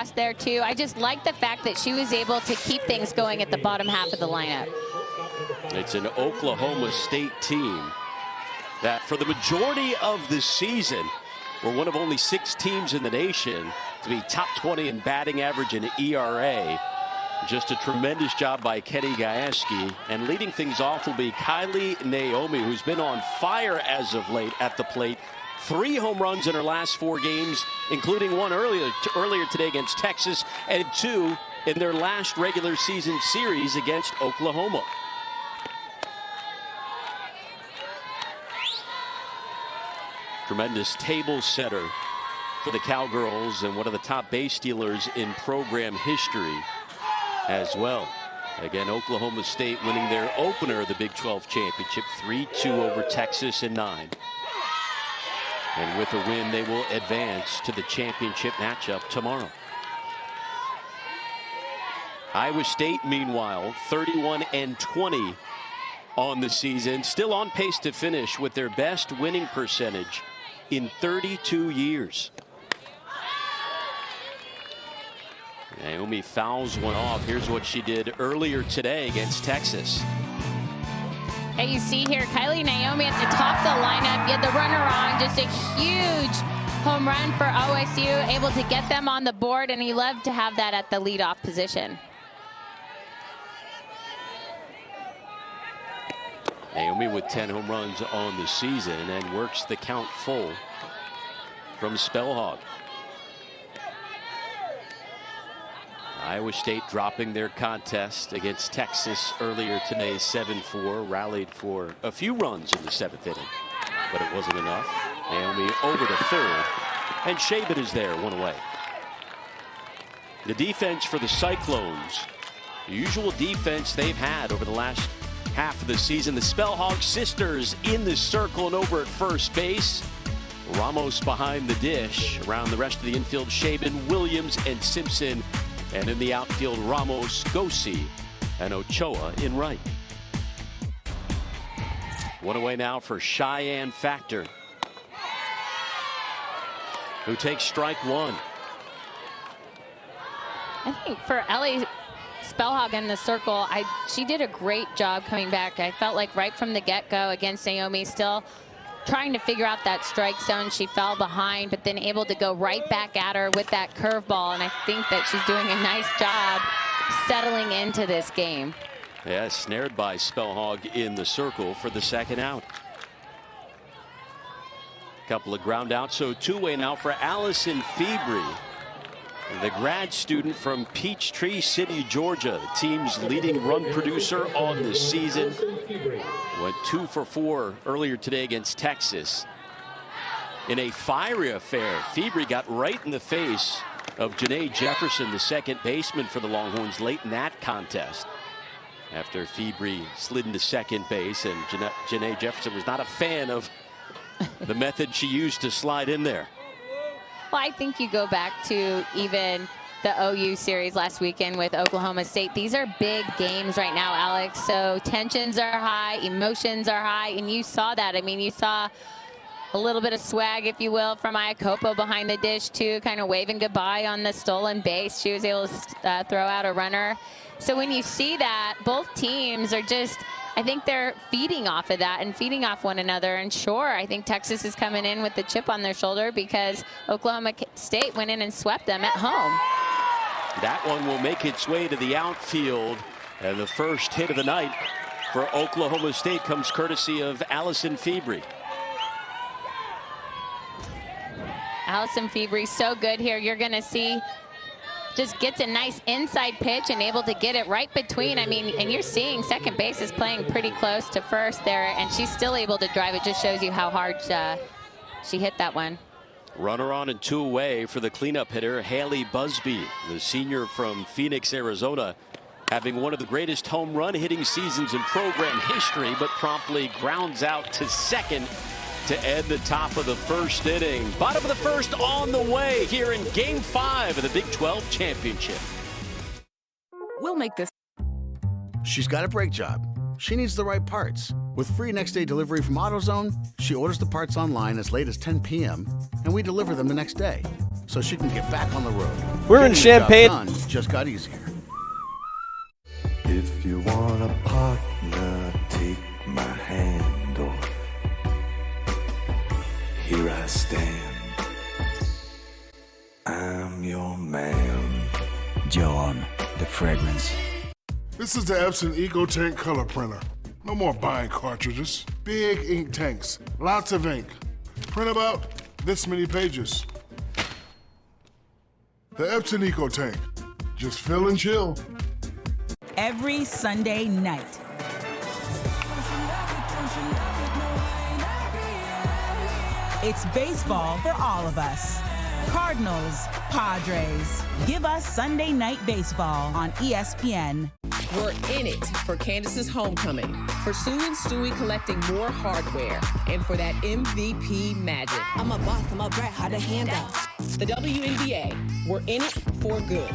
there too. I just like the fact that she was able to keep things going at the bottom half of the lineup. It's an Oklahoma State team that for the majority of the season were one of only 6 teams in the nation to be top 20 in batting average and ERA. Just a tremendous job by Kenny Gajewski, and leading things off will be Kylie Naomi, who's been on fire as of late at the plate. 3 home runs in her last 4 games, including one earlier today against Texas, and 2 in their last regular season series against Oklahoma. Tremendous table setter for the Cowgirls and one of the top base stealers in program history as well. Again, Oklahoma State winning their opener of the Big 12 championship, 3-2 over Texas in 9. And with a win, they will advance to the championship matchup tomorrow. Iowa State, meanwhile, 31-20 on the season, still on pace to finish with their best winning percentage in 32 years. Naomi fouls one off. Here's what she did earlier today against Texas. Hey, you see here, Kylie Naomi at the top of the lineup. You had the runner on, just a huge home run for OSU, able to get them on the board, and he loved to have that at the leadoff position. Naomi with 10 home runs on the season and works the count full from Spellhog. Iowa State dropping their contest against Texas earlier today, 7-4, rallied for a few runs in the 7th inning, but it wasn't enough. Naomi over to third, and Shaban is there, 1 away. The defense for the Cyclones, the usual defense they've had over the last half of the season. The Spellhog sisters in the circle and over at first base. Ramos behind the dish. Around the rest of the infield, Shaban, Williams, and Simpson. And in the outfield, Ramos, Gosi, and Ochoa in right. 1 away now for Cheyenne Factor, who takes strike 1. I think for Ellie Spellhog in the circle, she did a great job coming back. I felt like right from the get-go against Naomi, still trying to figure out that strike zone. She fell behind, but then able to go right back at her with that curveball. And I think that she's doing a nice job settling into this game. Yeah, snared by Spellhog in the circle for the 2nd out. Couple of ground outs, so 2-way now for Allison Febri, the grad student from Peachtree City, Georgia, the team's leading run producer on the season. Went 2 for 4 earlier today against Texas. In a fiery affair, Febri got right in the face of Janae Jefferson, the second baseman for the Longhorns, late in that contest. After Febri slid into second base, and Janae Jefferson was not a fan of the method she used to slide in there. Well, I think you go back to even the OU series last weekend with Oklahoma State. These are big games right now, Alex. So tensions are high, emotions are high, and you saw that. I mean, you saw a little bit of swag, if you will, from Iakopo behind the dish, too, kind of waving goodbye on the stolen base. She was able to throw out a runner. So when you see that, both teams are just, I think they're feeding off of that and feeding off one another. And sure, I think Texas is coming in with the chip on their shoulder because Oklahoma State went in and swept them at home. That one will make its way to the outfield. And the first hit of the night for Oklahoma State comes courtesy of Allison Febri. Allison Febri, so good here. You're going to see just gets a nice inside pitch and able to get it right between. I mean, and you're seeing second base is playing pretty close to first there, and she's still able to drive. It just shows you how hard she hit that one. Runner on and 2 away for the cleanup hitter, Haley Busby, the senior from Phoenix, Arizona, having one of the greatest home run hitting seasons in program history, but promptly grounds out to second to end the top of the first inning. Bottom of the first on the way here in Game 5 of the Big 12 Championship. We'll make this. She's got a brake job. She needs the right parts. With free next-day delivery from AutoZone, she orders the parts online as late as 10 p.m., and we deliver them the next day. so she can get back on the road. We're in Getting the job Champaign. done just got easier. If you want a partner, take my hand, or here I stand. I'm your man. Joan, the fragrance. This is the Epson EcoTank color printer. No more buying cartridges. Big ink tanks, lots of ink. Print about this many pages. The Epson EcoTank. Just fill and chill. Every Sunday night. It's baseball for all of us. Cardinals, Padres. Give us Sunday Night Baseball on ESPN. We're in it for Candace's homecoming, for Sue and Stewie collecting more hardware, and for that MVP magic. I'm a boss, I'm a brat, how to handle. The WNBA, we're in it for good.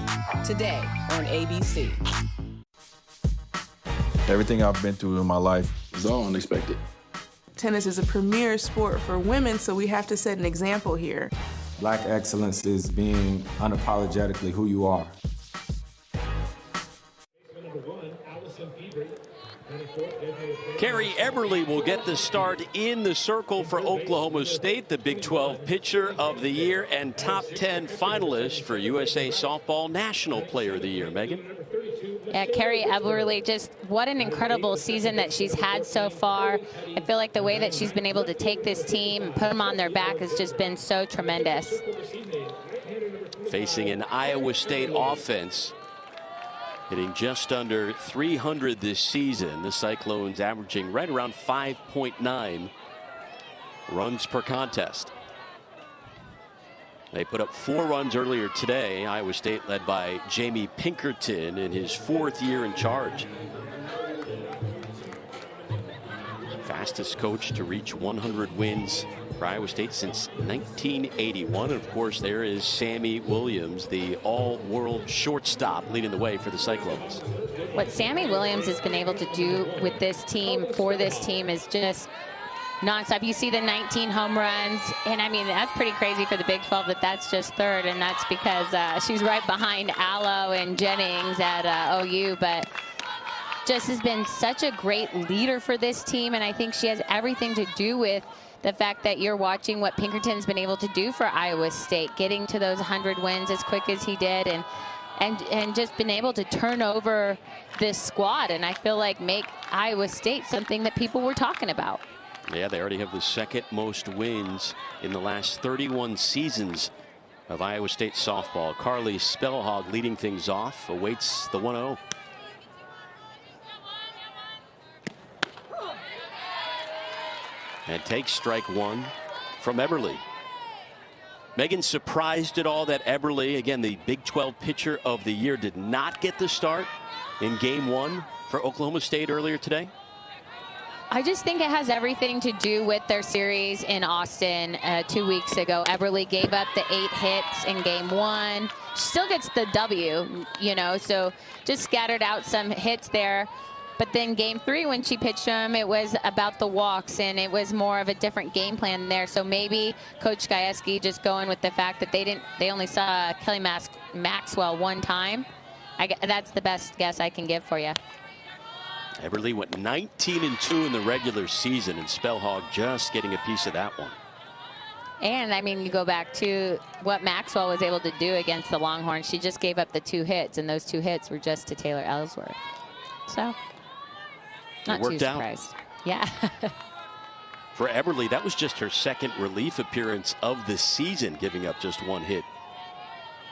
Today on ABC. Everything I've been through in my life is all unexpected. Tennis is a premier sport for women, so we have to set an example here. Black excellence is being unapologetically who you are. Carrie Eberle will get the start in the circle for Oklahoma State, the Big 12 Pitcher of the Year and top 10 finalist for USA Softball National Player of the Year. Megan? Yeah, Carrie Eberle, just what an incredible season that she's had so far. I feel like the way that she's been able to take this team and put them on their back has just been so tremendous. Facing an Iowa State offense hitting just under 300 this season. The Cyclones averaging right around 5.9 runs per contest. They put up 4 runs earlier today. Iowa State led by Jamie Pinkerton in his 4th year in charge. Fastest coach to reach 100 wins for Iowa State since 1981. And of course, there is Sammy Williams, the all-world shortstop, leading the way for the Cyclones. What Sammy Williams has been able to do with this team, for this team, is just nonstop. You see the 19 home runs, and I mean, that's pretty crazy for the Big 12 that that's just 3rd, and that's because she's right behind Allo and Jennings at OU, but just has been such a great leader for this team, and I think she has everything to do with the fact that you're watching what Pinkerton's been able to do for Iowa State, getting to those 100 wins as quick as he did, and just been able to turn over this squad, and I feel like make Iowa State something that people were talking about. Yeah, they already have the 2nd most wins in the last 31 seasons of Iowa State softball. Carly Spellhog leading things off, awaits the 1-0. And takes strike 1 from Eberle. Megan, surprised at all that Eberle, again the Big 12 Pitcher of the Year, did not get the start in Game 1 for Oklahoma State earlier today? I just think it has everything to do with their series in Austin 2 weeks ago. Eberle gave up the 8 hits in Game 1. She still gets the W, you know, so just scattered out some hits there. But then Game 3, when she pitched them, it was about the walks, and it was more of a different game plan there. So maybe Coach Gajewski just going with the fact that they only saw Kelly Maxwell 1 time. That's the best guess I can give for you. Eberle went 19-2 in the regular season, and Spellhog just getting a piece of that one. And I mean, you go back to what Maxwell was able to do against the Longhorns. She just gave up the 2 hits, and those 2 hits were just to Taylor Ellsworth. So not too surprised. Yeah. For Eberle, that was just her 2nd relief appearance of the season, giving up just 1 hit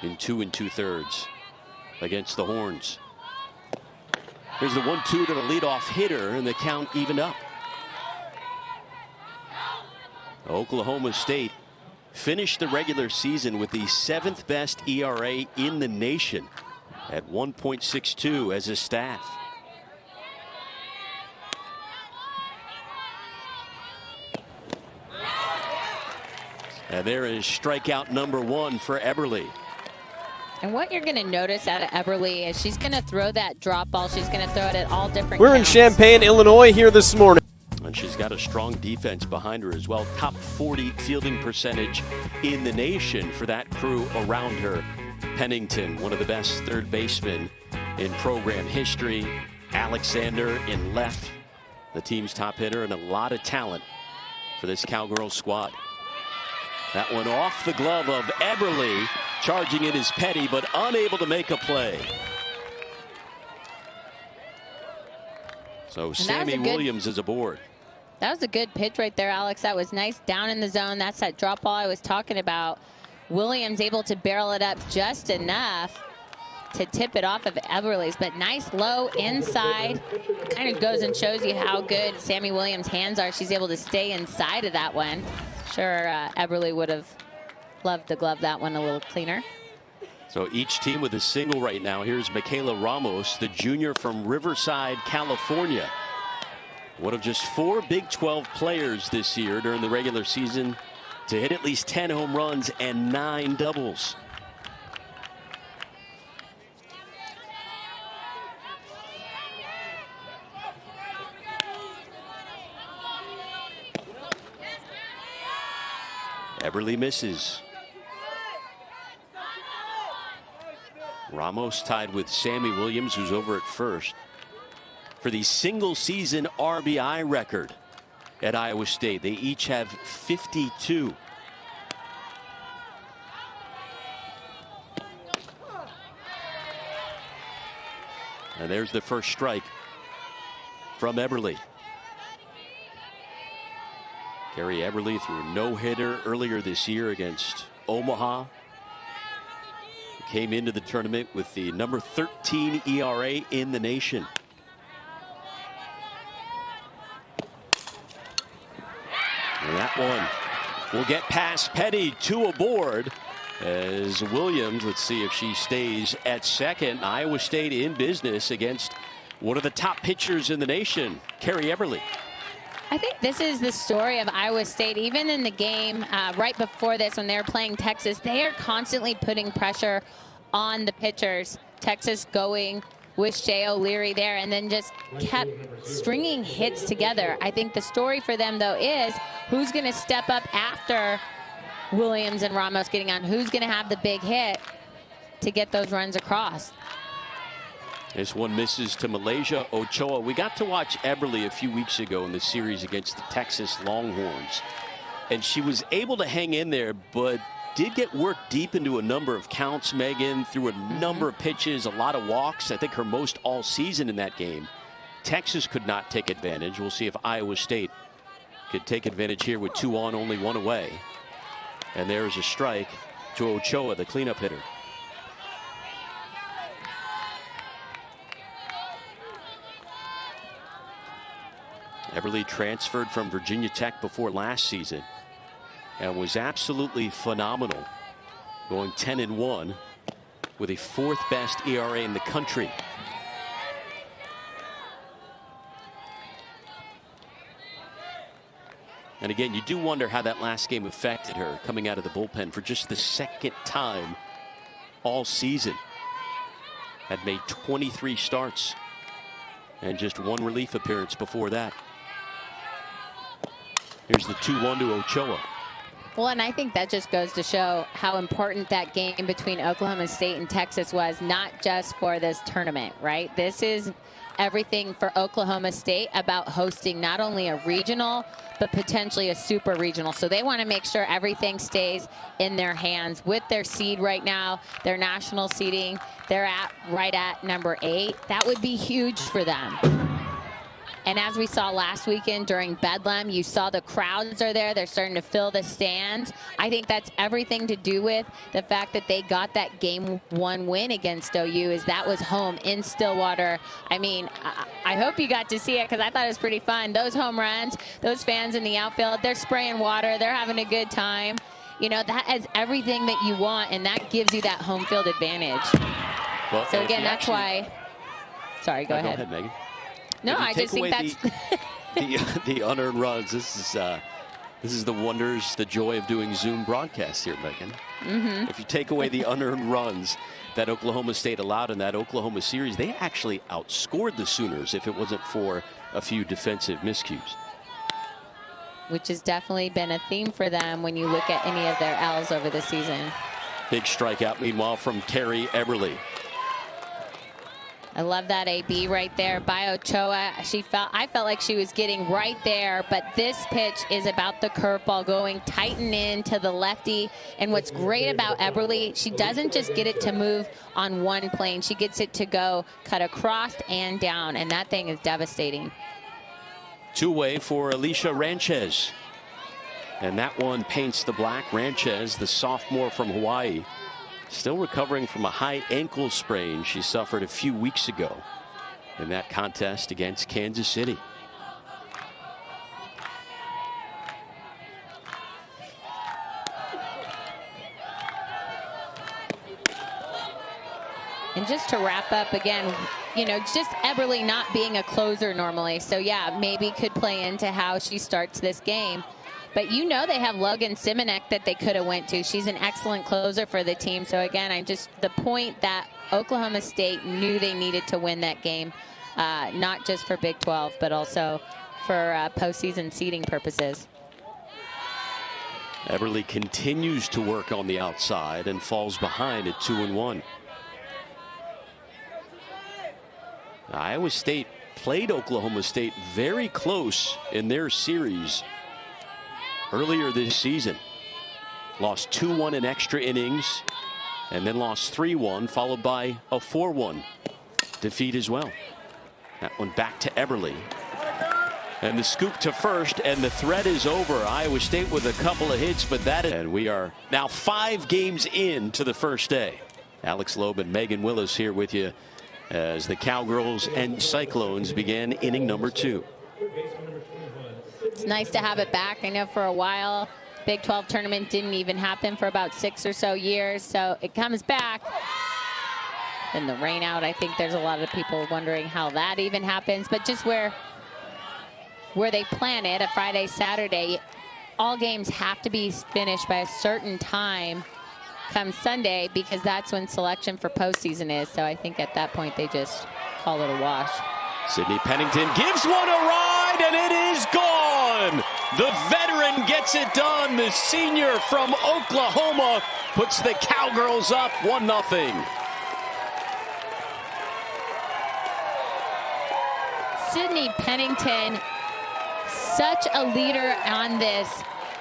in 2 2/3 against the Horns. Here's the 1-2 to the leadoff hitter, and the count evened up. Oklahoma State finished the regular season with the 7th best ERA in the nation at 1.62 as a staff. And there is strikeout number 1 for Eberle. And what you're going to notice out of Eberle is she's going to throw that drop ball. She's going to throw it at all different We're counts. in Champaign, Illinois here this morning. And she's got a strong defense behind her as well. Top 40 fielding percentage in the nation for that crew around her. Pennington, one of the best third basemen in program history. Alexander in left, the team's top hitter, and a lot of talent for this Cowgirls squad. That one off the glove of Eberle. Charging it is Petty, but unable to make a play. So Sammy Williams is aboard. That was a good pitch right there, Alex. That was nice down in the zone. That's that drop ball I was talking about. Williams able to barrel it up just enough to tip it off of Eberle's, but nice low inside. Kind of goes and shows you how good Sammy Williams' hands are. She's able to stay inside of that one. Sure, Eberle would have loved to glove that one a little cleaner. So each team with a single right now. Here's Michaela Ramos, the junior from Riverside, California. One of just 4 Big 12 players this year during the regular season to hit at least 10 home runs and 9 doubles. Eberle misses. Ramos tied with Sammy Williams, who's over at first, for the single season RBI record at Iowa State. They each have 52. And there's the first strike from Eberle. Carrie Eberle threw a no-hitter earlier this year against Omaha. Came into the tournament with the number 13 ERA in the nation. And that one will get past Petty, 2 aboard. As Williams, let's see if she stays at second. Iowa State in business against one of the top pitchers in the nation, Carrie Eberle. I think this is the story of Iowa State. Even in the game right before this, when they're playing Texas, they are constantly putting pressure on the pitchers. Texas going with Shea O'Leary there and then just kept stringing hits together. I think the story for them, though, is who's going to step up after Williams and Ramos getting on? Who's going to have the big hit to get those runs across? This one misses to Malaysia Ochoa. We got to watch Eberle a few weeks ago in the series against the Texas Longhorns. And she was able to hang in there, but did get worked deep into a number of counts, Megan, through a number of pitches, a lot of walks. I think her most all season in that game. Texas could not take advantage. We'll see if Iowa State could take advantage here with 2 on, only 1 away. And there's a strike to Ochoa, the cleanup hitter. Eberle transferred from Virginia Tech before last season and was absolutely phenomenal, going 10-1 with a 4th best ERA in the country. And again, you do wonder how that last game affected her coming out of the bullpen for just the 2nd time all season. Had made 23 starts and just 1 relief appearance before that. Here's the 2-1 to Ochoa. Well, and I think that just goes to show how important that game between Oklahoma State and Texas was, not just for this tournament, right? This is everything for Oklahoma State about hosting not only a regional, but potentially a super regional. So they want to make sure everything stays in their hands with their seed right now, their national seeding. They're right at number 8. That would be huge for them. And as we saw last weekend during Bedlam, you saw the crowds are there. They're starting to fill the stands. I think that's everything to do with the fact that they got that game 1 win against OU, is that was home in Stillwater. I mean, I hope you got to see it because I thought it was pretty fun. Those home runs, those fans in the outfield, they're spraying water. They're having a good time. You know, that is everything that you want, and that gives you that home field advantage. Well, so again, that's why. Sorry, go ahead. Go ahead, Megan. No, I just think that's the unearned runs. This is the wonders, the joy of doing Zoom broadcasts here, Megan. If you take away the unearned runs that Oklahoma State allowed in that Oklahoma series, they actually outscored the Sooners if it wasn't for a few defensive miscues. which has definitely been a theme for them when you look at any of their L's over the season. Big strikeout, meanwhile, from Carrie Eberle. I love that AB right there by Ochoa. I felt like she was getting right there, but this pitch is about the curveball going tight and in to the lefty. And what's great about Eberle, she doesn't just get it to move on one plane. She gets it to go cut across and down, and that thing is devastating. Two-way for Alicia Ranchez. And that one paints the black. Ranchez, the sophomore from Hawaii, still recovering from a high ankle sprain she suffered a few weeks ago in that contest against Kansas City. And just to wrap up again, you know, just Eberle not being a closer normally. So yeah, maybe could play into how she starts this game. But you know they have Logan Simonek that they could have went to. She's an excellent closer for the team. So again, the point that Oklahoma State knew they needed to win that game, not just for Big 12, but also for postseason seeding purposes. Eberle continues to work on the outside and falls behind at 2-1. Iowa State played Oklahoma State very close in their series earlier this season. Lost 2-1 in extra innings and then lost 3-1, followed by a 4-1 defeat as well. That one back to Eberle. And the scoop to first, and the threat is over. Iowa State with a couple of hits, but that is, and we are now 5 games into the first day. Alex Loeb and Megan Willis here with you as the Cowgirls and Cyclones begin inning number 2. It's nice to have it back. I know for a while, Big 12 tournament didn't even happen for about 6 or so years. So it comes back. Then the rain out, I think there's a lot of people wondering how that even happens. But just where they plan it, a Friday, Saturday, all games have to be finished by a certain time come Sunday, because that's when selection for postseason is. So I think at that point they just call it a wash. Sydney Pennington gives one a ride, and it is gone. The veteran gets it done. The senior from Oklahoma puts the Cowgirls up 1-0. Sydney Pennington, such a leader on this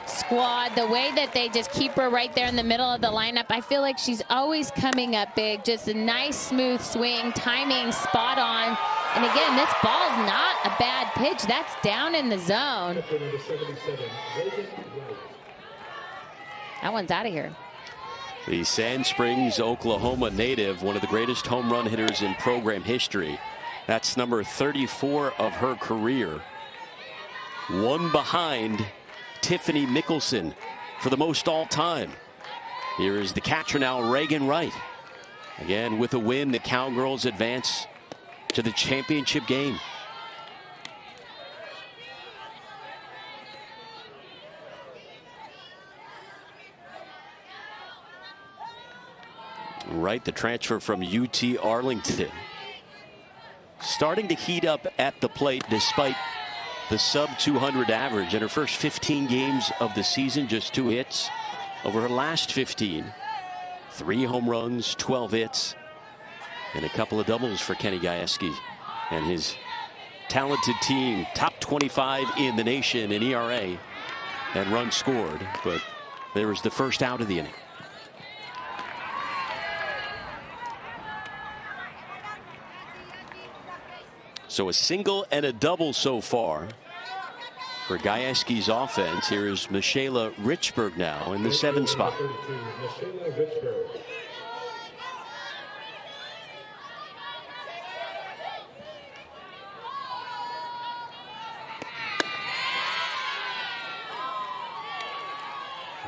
squad. The way that they just keep her right there in the middle of the lineup, I feel like she's always coming up big. Just a nice smooth swing, timing spot on. And again, this ball's not a bad pitch. That's down in the zone. That one's out of here. The Sand Springs, Oklahoma native, one of the greatest home run hitters in program history. That's number 34 of her career. One behind Tiffany Mickelson for the most all time. Here is the catcher now, Reagan Wright. Again, with a win, the Cowgirls advance to the championship game. Wright, the transfer from UT Arlington, starting to heat up at the plate despite the sub-200 average. In her first 15 games of the season, just 2 hits. Over her last 15, 3 home runs, 12 hits, and a couple of doubles for Kenny Gajewski and his talented team. Top 25 in the nation in ERA and runs scored, but there was the first out of the inning. So a single and a double so far for Gajewski's offense. Here is Michaela Richburg now in the 7th spot.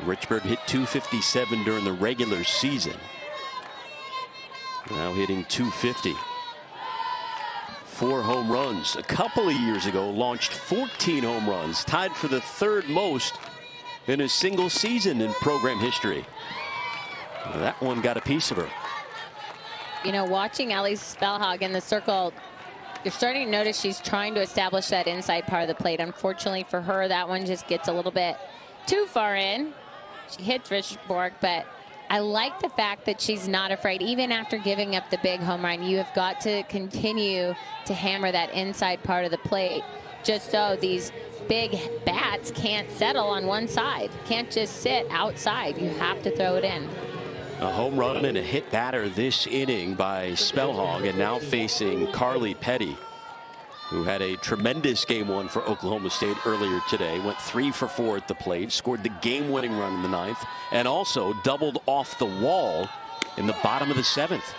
Richburg hit .257 during the regular season. Now hitting .250. 4 home runs. A couple of years ago, launched 14 home runs, tied for the 3rd most in a single season in program history. That one got a piece of her. You know, watching Ellie Spellhog in the circle, You're starting to notice she's trying to establish that inside part of the plate. Unfortunately for her, that one just gets a little bit too far in. She hits Richborg, but I like the fact that she's not afraid. Even after giving up the big home run, you have got to continue to hammer that inside part of the plate, just so these big bats can't settle on one side. Can't just sit outside. You have to throw it in. A home run and a hit batter this inning by Spellhog, and now facing Carly Petty, who had a tremendous game one for Oklahoma State earlier today. Went 3 for 4 at the plate, scored the game-winning run in the 9th, and also doubled off the wall in the bottom of the 7th.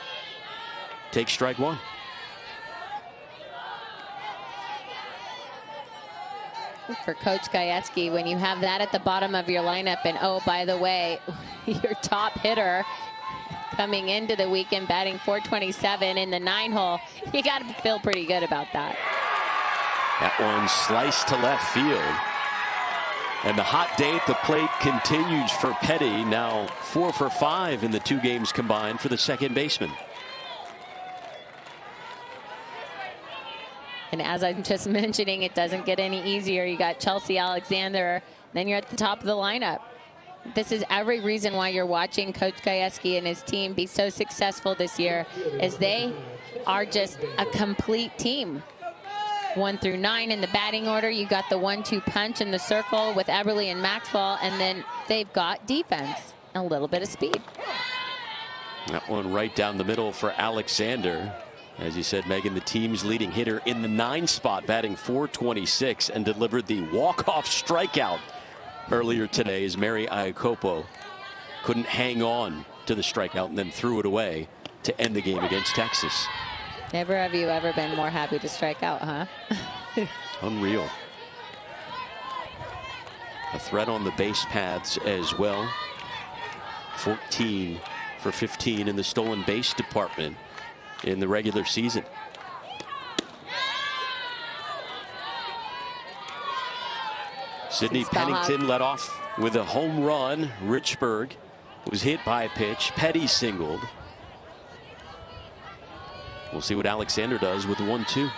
Take strike one. For Coach Gajewski, when you have that at the bottom of your lineup, and oh, by the way, your top hitter coming into the weekend batting .427 in the 9-hole, you got to feel pretty good about that. That one sliced to left field. And the hot day at the plate continues for Petty, now 4 for 5 in the 2 games combined for the second baseman. And as I'm just mentioning, it doesn't get any easier. You got Chelsea Alexander, then you're at the top of the lineup. This is every reason why you're watching Coach Gajewski and his team be so successful this year, is they are just a complete team. 1 through 9 in the batting order. You got the 1-2 punch in the circle with Eberle and Maxwell, and then they've got defense, a little bit of speed. That one right down the middle for Alexander. As you said, Megan, the team's leading hitter in the 9 spot, batting .426, and delivered the walk-off strikeout earlier today as Mary Iacopo couldn't hang on to the strikeout and then threw it away to end the game against Texas. Never have you ever been more happy to strike out, huh? Unreal. A threat on the base paths as well. 14 for 15 in the stolen base department in the regular season. Sydney Pennington led off with a home run. Richburg was hit by a pitch. Petty singled. We'll see what Alexander does with the 1-2.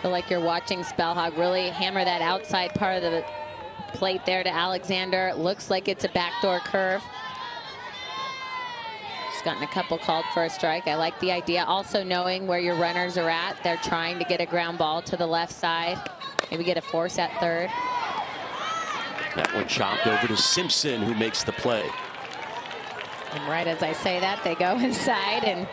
Feel like you're watching Spellhog really hammer that outside part of the plate there to Alexander. It looks like it's a backdoor curve. She's gotten a couple called for a strike. I like the idea. Also knowing where your runners are at. They're trying to get a ground ball to the left side. Maybe get a force at third. That one chopped over to Simpson, who makes the play. And right as I say that, they go inside, and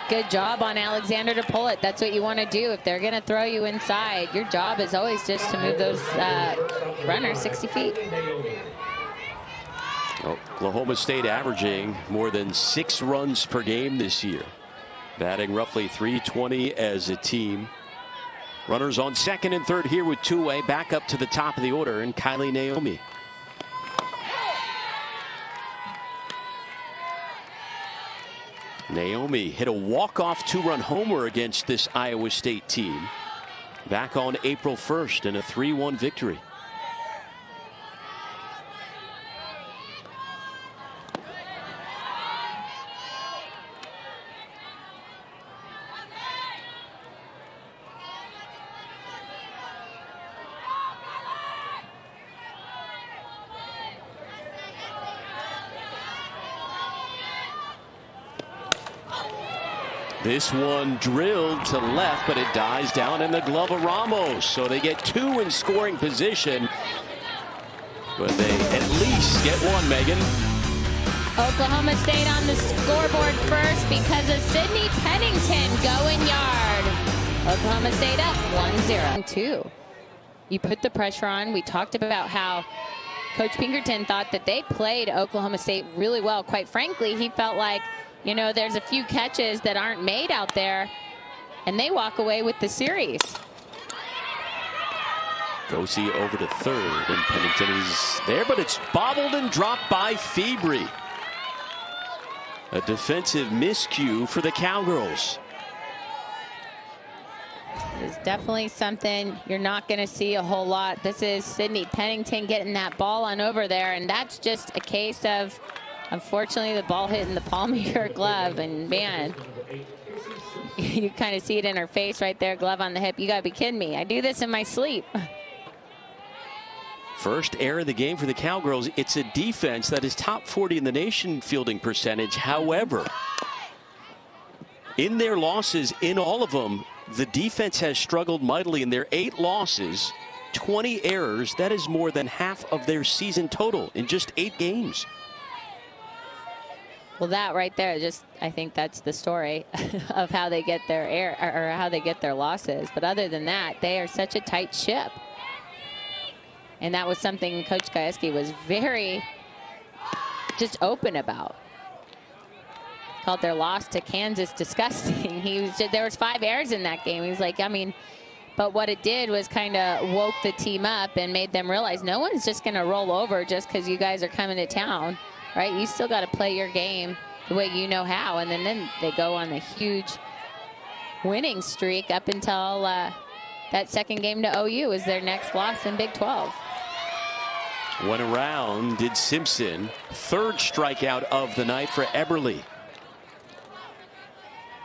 good job on Alexander to pull it. That's what you want to do. If they're going to throw you inside, your job is always just to move those runners 60 feet. Oklahoma State averaging more than 6 runs per game this year, batting roughly .320 as a team. Runners on second and third here with two-way. Back up to the top of the order, and Kylie Naomi. Naomi hit a walk-off 2-run homer against this Iowa State team back on April 1st in a 3-1 victory. This one drilled to left, but it dies down in the glove of Ramos. So they get 2 in scoring position. But they at least get 1, Megan. Oklahoma State on the scoreboard first because of Sydney Pennington going yard. Oklahoma State up 1-0. 2. You put the pressure on. We talked about how Coach Pinkerton thought that they played Oklahoma State really well. Quite frankly, he felt like, you know, there's a few catches that aren't made out there, and they walk away with the series. Gosey over to third, and Pennington is there, but it's bobbled and dropped by Febri. A defensive miscue for the Cowgirls. It's definitely something you're not going to see a whole lot. This is Sydney Pennington getting that ball on over there, and that's just a case of, unfortunately, the ball hit in the palm of your glove, and man, you kind of see it in her face right there, glove on the hip. You got to be kidding me. I do this in my sleep. First error of the game for the Cowgirls. It's a defense that is top 40 in the nation fielding percentage. However, in their losses, in all of them, the defense has struggled mightily. In their 8 losses, 20 errors. That is more than half of their season total in just 8 games. Well, that right there, just I think that's the story of how they get their or how they get their losses. But other than that, they are such a tight ship. And that was something Coach Gajewski was very just open about. Called their loss to Kansas disgusting. There was 5 errors in that game. He was like, I mean, but what it did was kind of woke the team up and made them realize no one's just going to roll over just because you guys are coming to town, right? You still got to play your game the way you know how. And then they go on a huge winning streak up until that second game to OU is their next loss in Big 12. Went around, did Simpson. 3rd strikeout of the night for Eberle.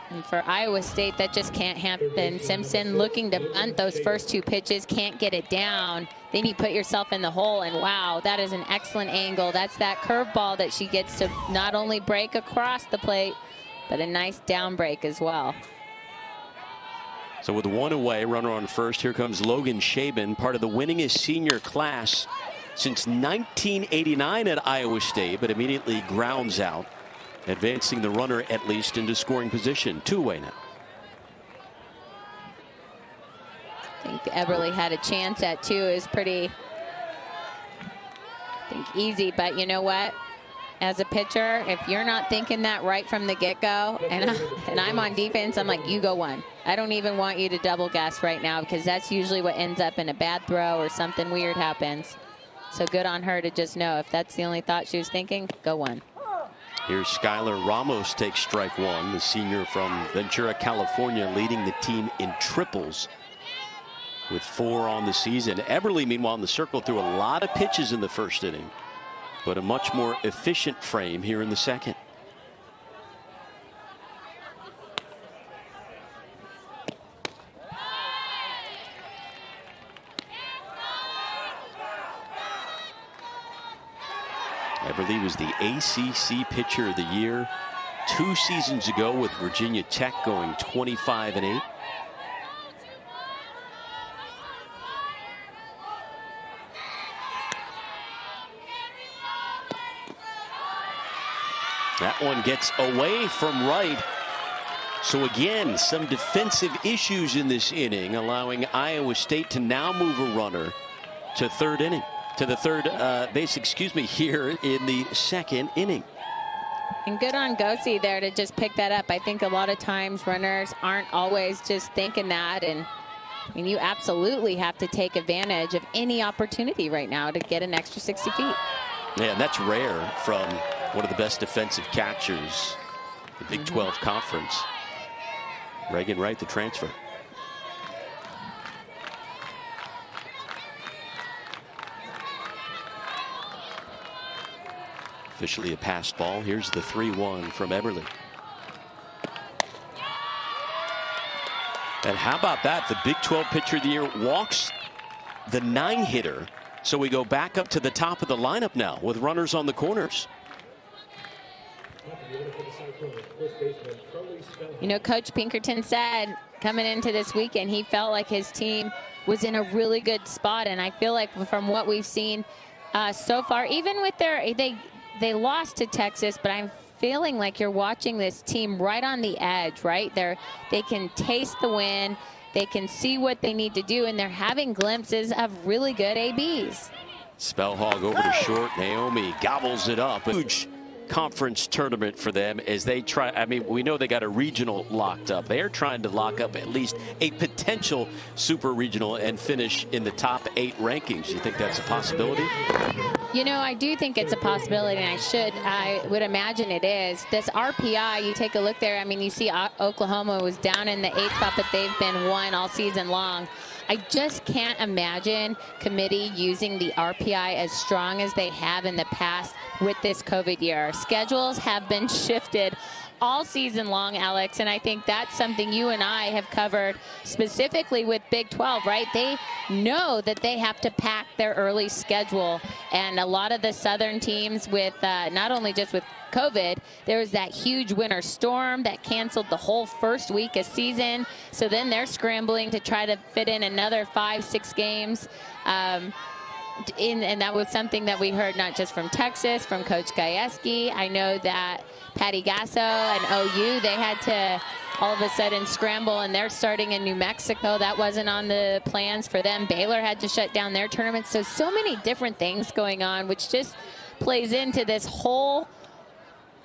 And for Iowa State, that just can't happen. Simpson looking to bunt those first 2 pitches, can't get it down. Then you put yourself in the hole, and wow, that is an excellent angle. That's that curveball that she gets to not only break across the plate, but a nice down break as well. So with 1 away, runner on first, here comes Logan Shaban, part of the winningest senior class since 1989 at Iowa State, but immediately grounds out, advancing the runner at least into scoring position. 2 away now. I think Eberle had a chance at 2 is pretty, I think, easy. But you know what? As a pitcher, if you're not thinking that right from the get-go, and I'm on defense, I'm like, you go 1. I don't even want you to double gas right now, because that's usually what ends up in a bad throw or something weird happens. So good on her to just know if that's the only thought she was thinking, go 1. Here's Skylar Ramos takes strike 1, the senior from Ventura, California, leading the team in triples with 4 on the season. Eberle, meanwhile, in the circle, threw a lot of pitches in the first inning, but a much more efficient frame here in the second. Eberle was the ACC Pitcher of the Year 2 seasons ago with Virginia Tech, going 25-8. That one gets away from right. So again, some defensive issues in this inning, allowing Iowa State to now move a runner to third inning. To the third base, excuse me, here in the second inning. And good on Gosi there to just pick that up. I think a lot of times runners aren't always just thinking that. And I mean, you absolutely have to take advantage of any opportunity right now to get an extra 60 feet. Yeah, and that's rare from one of the best defensive catchers in the Big 12 Conference. Reagan Wright, the transfer. Officially a passed ball. Here's the 3-1 from Eberle. And how about that? The Big 12 Pitcher of the Year walks the 9-hitter. So we go back up to the top of the lineup now with runners on the corners. You know, Coach Pinkerton said coming into this weekend, he felt like his team was in a really good spot. And I feel like from what we've seen so far, even with they lost to Texas, but I'm feeling like you're watching this team right on the edge, right? They can taste the win. They can see what they need to do, and they're having glimpses of really good ABs. Spellhog over to short. Naomi gobbles it up. Huge conference tournament for them as they try. I mean, we know they got a regional locked up. They're trying to lock up at least a potential super regional and finish in the top 8 rankings. You think that's a possibility? You know, I do think it's a possibility, and I would imagine it is. This RPI, you take a look there. I mean, you see Oklahoma was down in the 8th spot, but they've been 1 all season long. I just can't imagine committee using the RPI as strong as they have in the past with this COVID year. Schedules have been shifted all season long, Alex, and I think that's something you and I have covered specifically with Big 12, right? They know that they have to pack their early schedule, and a lot of the Southern teams with not only just with COVID, there was that huge winter storm that canceled the whole first week of season, so then they're scrambling to try to fit in another 5-6 games. And that was something that we heard not just from Texas, from Coach Gajewski. I know that Patty Gasso and OU, they had to all of a sudden scramble, and they're starting in New Mexico. That wasn't on the plans for them. Baylor had to shut down their tournament. So many different things going on, which just plays into this whole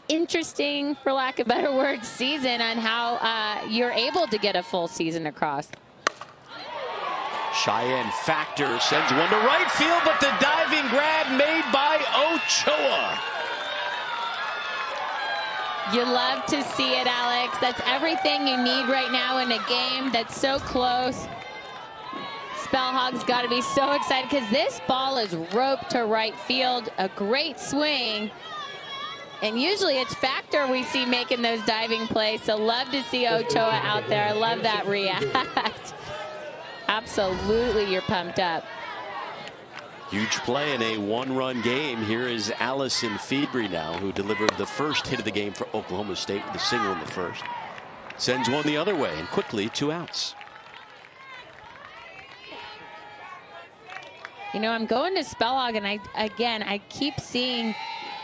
interesting, for lack of better words, season on how you're able to get a full season across. Cheyenne Factor sends one to right field, but the diving grab made by Ochoa. You love to see it, Alex. That's everything you need right now in a game that's so close. Spellhog's got to be so excited because this ball is roped to right field. A great swing. And usually it's Factor we see making those diving plays. So love to see Ochoa out there. I love that react. Absolutely, you're pumped up. Huge play in a 1-run game. Here is Allison Feedbury now, who delivered the first hit of the game for Oklahoma State with a single in the first. Sends one the other way, and quickly 2 outs. You know, I'm going to Spellhog, and I keep seeing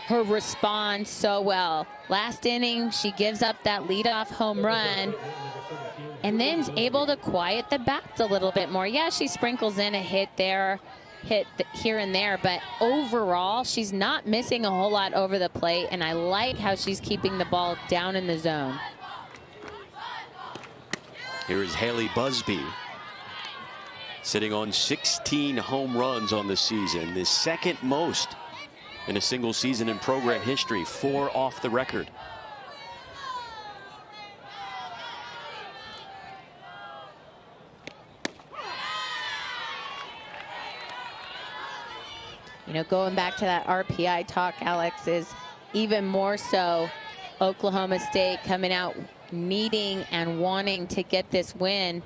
her respond so well. Last inning, she gives up that leadoff home run, and then is able to quiet the bats a little bit more. Yeah, she sprinkles in a hit there, here and there, but overall, she's not missing a whole lot over the plate, and I like how she's keeping the ball down in the zone. Here is Haley Busby, sitting on 16 home runs on the season, the second most in a single season in program history, 4 off the record. You know, going back to that RPI talk, Alex, is even more so Oklahoma State coming out needing and wanting to get this win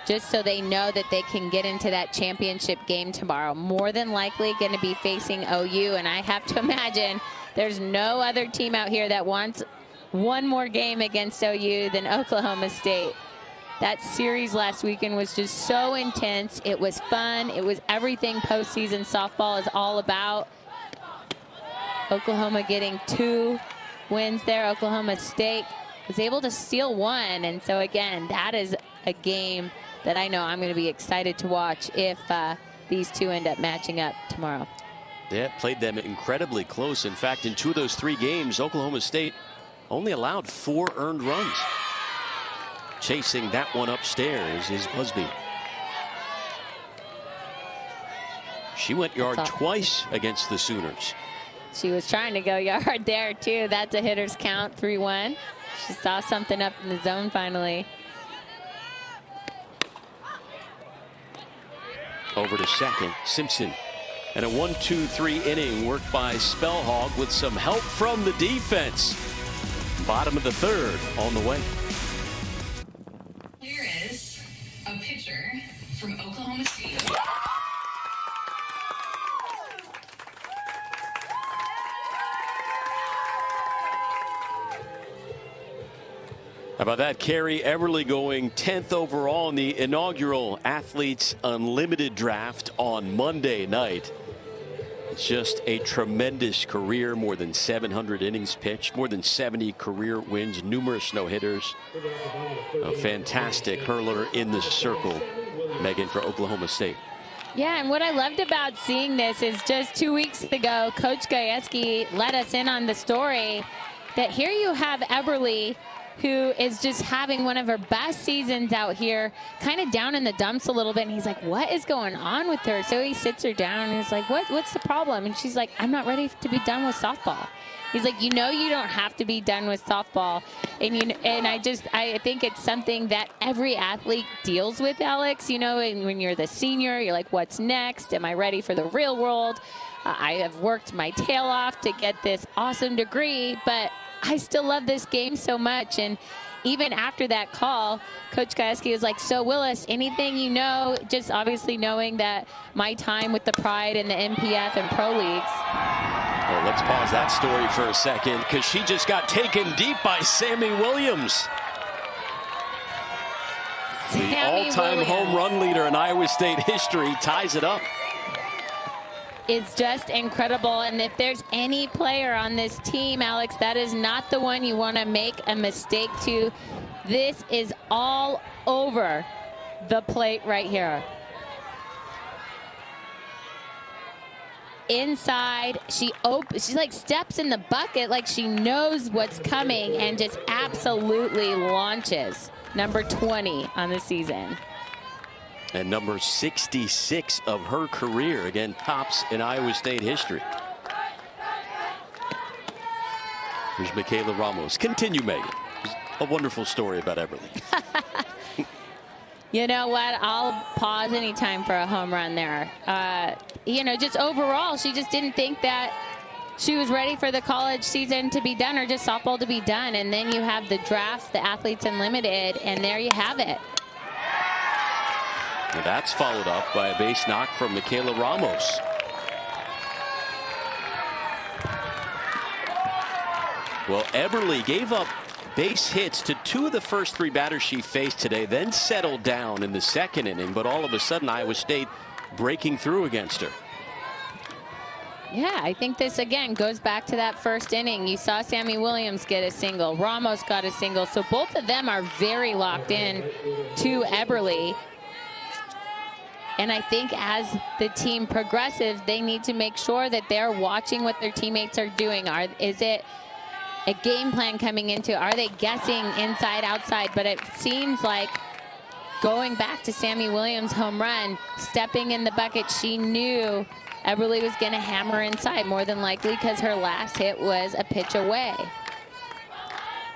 just so they know that they can get into that championship game tomorrow. More than likely going to be facing OU, and I have to imagine there's no other team out here that wants one more game against OU than Oklahoma State. That series last weekend was just so intense. It was fun. It was everything postseason softball is all about. Oklahoma getting 2 wins there. Oklahoma State was able to steal 1. And so, again, that is a game that I know I'm going to be excited to watch if these 2 end up matching up tomorrow. They played them incredibly close. In fact, in 2 of those 3 games, Oklahoma State only allowed 4 earned runs. Chasing that one upstairs is Busby. She went yard twice against the Sooners. She was trying to go yard there, too. That's a hitter's count, 3-1. She saw something up in the zone finally. Over to second, Simpson. And a 1-2-3 inning worked by Spellhog with some help from the defense. Bottom of the 3rd on the way. Here is a pitcher from Oklahoma State. How about that? Carrie Everly going 10th overall in the inaugural Athletes Unlimited draft on Monday night. It's just a tremendous career, more than 700 innings pitched, more than 70 career wins, numerous no-hitters. A fantastic hurler in the circle, Megan, for Oklahoma State. Yeah, and what I loved about seeing this is just 2 weeks ago, Coach Gajewski let us in on the story that here you have Eberle, who is just having one of her best seasons out here, kind of down in the dumps a little bit. And he's like, what is going on with her? So he sits her down and he's like, what's the problem? And she's like, I'm not ready to be done with softball. He's like, you don't have to be done with softball. And I think it's something that every athlete deals with, Alex. And when you're the senior, you're like, what's next? Am I ready for the real world? I have worked my tail off to get this awesome degree, but I still love this game so much. And even after that call, Coach Gajewski was like, so Willis, anything just obviously knowing that my time with the Pride and the MPF and Pro Leagues. Well, let's pause that story for a second, because she just got taken deep by Sammy Williams. The all-time home run leader in Iowa State history ties it up. It's just incredible. And if there's any player on this team, Alex, that is not the one you want to make a mistake to. This is all over the plate right here. Inside, she like steps in the bucket like she knows what's coming and just absolutely launches. Number 20 on the season. And number 66 of her career. Again, tops in Iowa State history. Here's Michaela Ramos. Continue, Megan. A wonderful story about Eberle. You know what? I'll pause anytime for a home run there. Just overall, she just didn't think that she was ready for the college season to be done or just softball to be done. And then you have the draft, the Athletes Unlimited, and there you have it. And that's followed up by a base knock from Michaela Ramos. Well, Eberle gave up base hits to 2 of the first 3 batters she faced today, then settled down in the second inning. But all of a sudden, Iowa State breaking through against her. Yeah, I think this, again, goes back to that first inning. You saw Sammy Williams get a single. Ramos got a single. So both of them are very locked in to Eberle. And I think as the team progresses, they need to make sure that they're watching what their teammates are doing. Is it a game plan coming into? Are they guessing inside, outside? But it seems like going back to Sammy Williams' home run, stepping in the bucket, she knew Eberle was going to hammer inside more than likely because her last hit was a pitch away.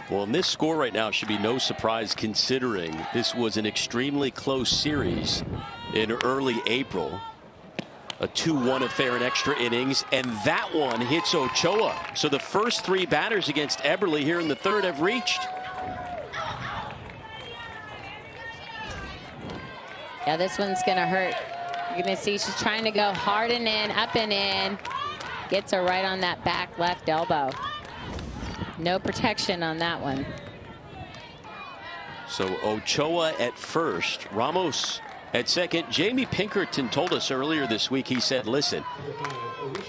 Well, and this score right now should be no surprise considering this was an extremely close series in early April. A 2-1 affair in extra innings, and that one hits Ochoa. So the first 3 batters against Eberle here in the third have reached. Yeah, this one's going to hurt. You're going to see she's trying to go hard and in, up and in. Gets her right on that back left elbow. No protection on that one. So Ochoa at first, Ramos at second. Jamie Pinkerton told us earlier this week, he said, listen,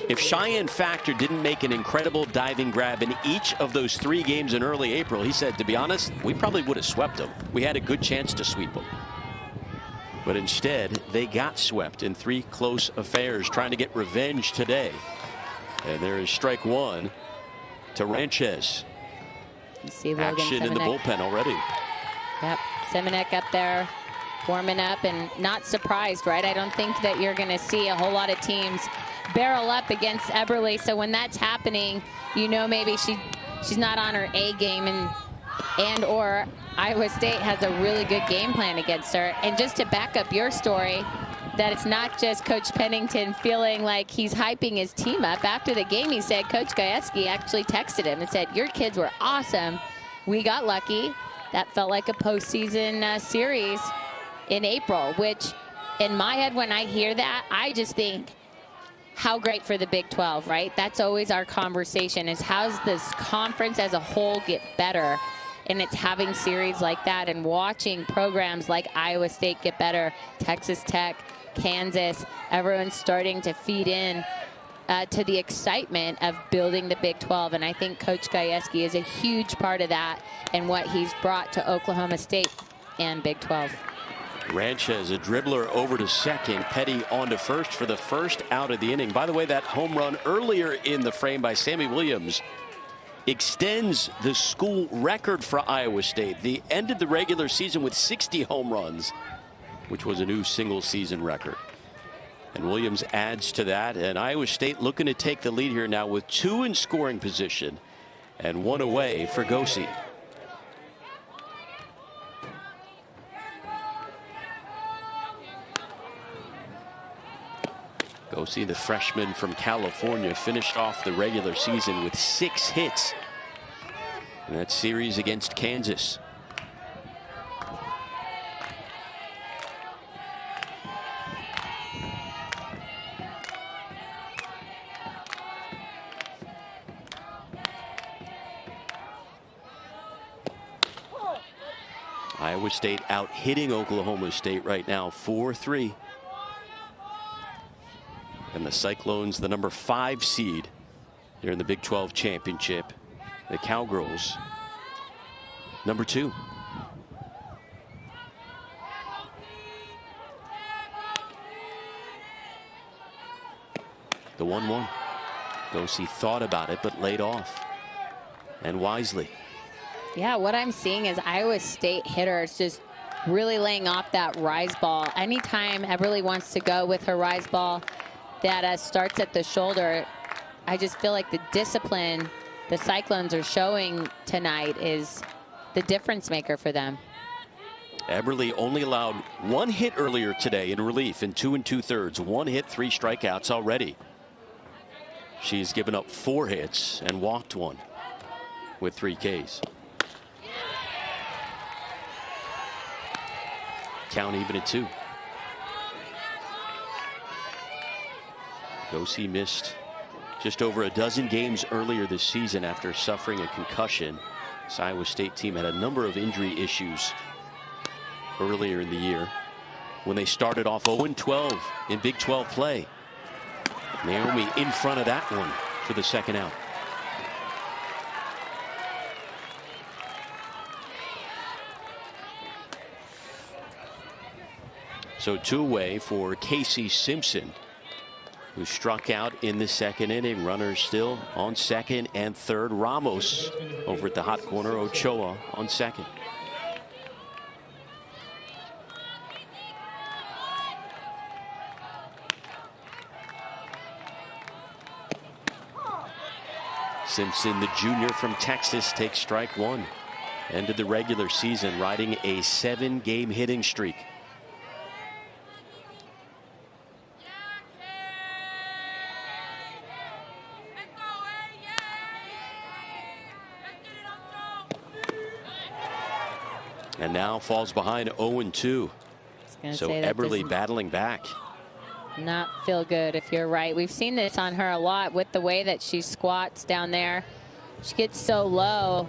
if Cheyenne Factor didn't make an incredible diving grab in each of those 3 games in early April, he said, to be honest, we probably would have swept them. We had a good chance to sweep them. But instead, they got swept in 3 close affairs, trying to get revenge today. And there is strike 1 to Ranchez. You see Logan action in the bullpen already. Yep, Semenek up there warming up and not surprised, right? I don't think that you're going to see a whole lot of teams barrel up against Eberle. So when that's happening, maybe she's not on her A game, and or Iowa State has a really good game plan against her. And just to back up your story, that it's not just Coach Pennington feeling like he's hyping his team up. After the game, he said Coach Gajewski actually texted him and said, your kids were awesome. We got lucky. That felt like a postseason series in April, which in my head, when I hear that, I just think how great for the Big 12, right? That's always our conversation, is how's this conference as a whole get better? And it's having series like that and watching programs like Iowa State get better, Texas Tech, Kansas, everyone's starting to feed in to the excitement of building the Big 12. And I think Coach Gajewski is a huge part of that and what he's brought to Oklahoma State and Big 12. Ranchez, a dribbler over to second. Petty on to first for the first out of the inning. By the way, that home run earlier in the frame by Sammy Williams extends the school record for Iowa State. They ended the regular season with 60 home runs, which was a new single season record. And Williams adds to that, and Iowa State looking to take the lead here now with 2 in scoring position and 1 away for Gosey. Gosey, the freshman from California, finished off the regular season with 6 hits in that series against Kansas. Iowa State out hitting Oklahoma State right now 4-3. And the Cyclones, the number 5 seed here in the Big 12 championship. The Cowgirls, number 2. The 1-1. Gosey thought about it, but laid off. And wisely. Yeah, what I'm seeing is Iowa State hitters just really laying off that rise ball. Anytime Eberle wants to go with her rise ball that starts at the shoulder, I just feel like the discipline the Cyclones are showing tonight is the difference maker for them. Eberle only allowed 1 hit earlier today in relief in 2 2/3. 1 hit, 3 strikeouts already. She's given up 4 hits and walked 1 with 3 Ks. Count even at 2. Gosey missed just over a dozen games earlier this season after suffering a concussion. This Iowa State team had a number of injury issues earlier in the year when they started off 0-12 in Big 12 play. Naomi in front of that one for the second out. So 2 away for Casey Simpson, who struck out in the second inning. Runners still on second and third. Ramos over at the hot corner. Ochoa on second. Simpson, the junior from Texas, takes strike 1. Ended the regular season riding a 7-game hitting streak. And now falls behind 0-2. So Eberle battling back. Not feel good if you're right. We've seen this on her a lot with the way that she squats down there. She gets so low,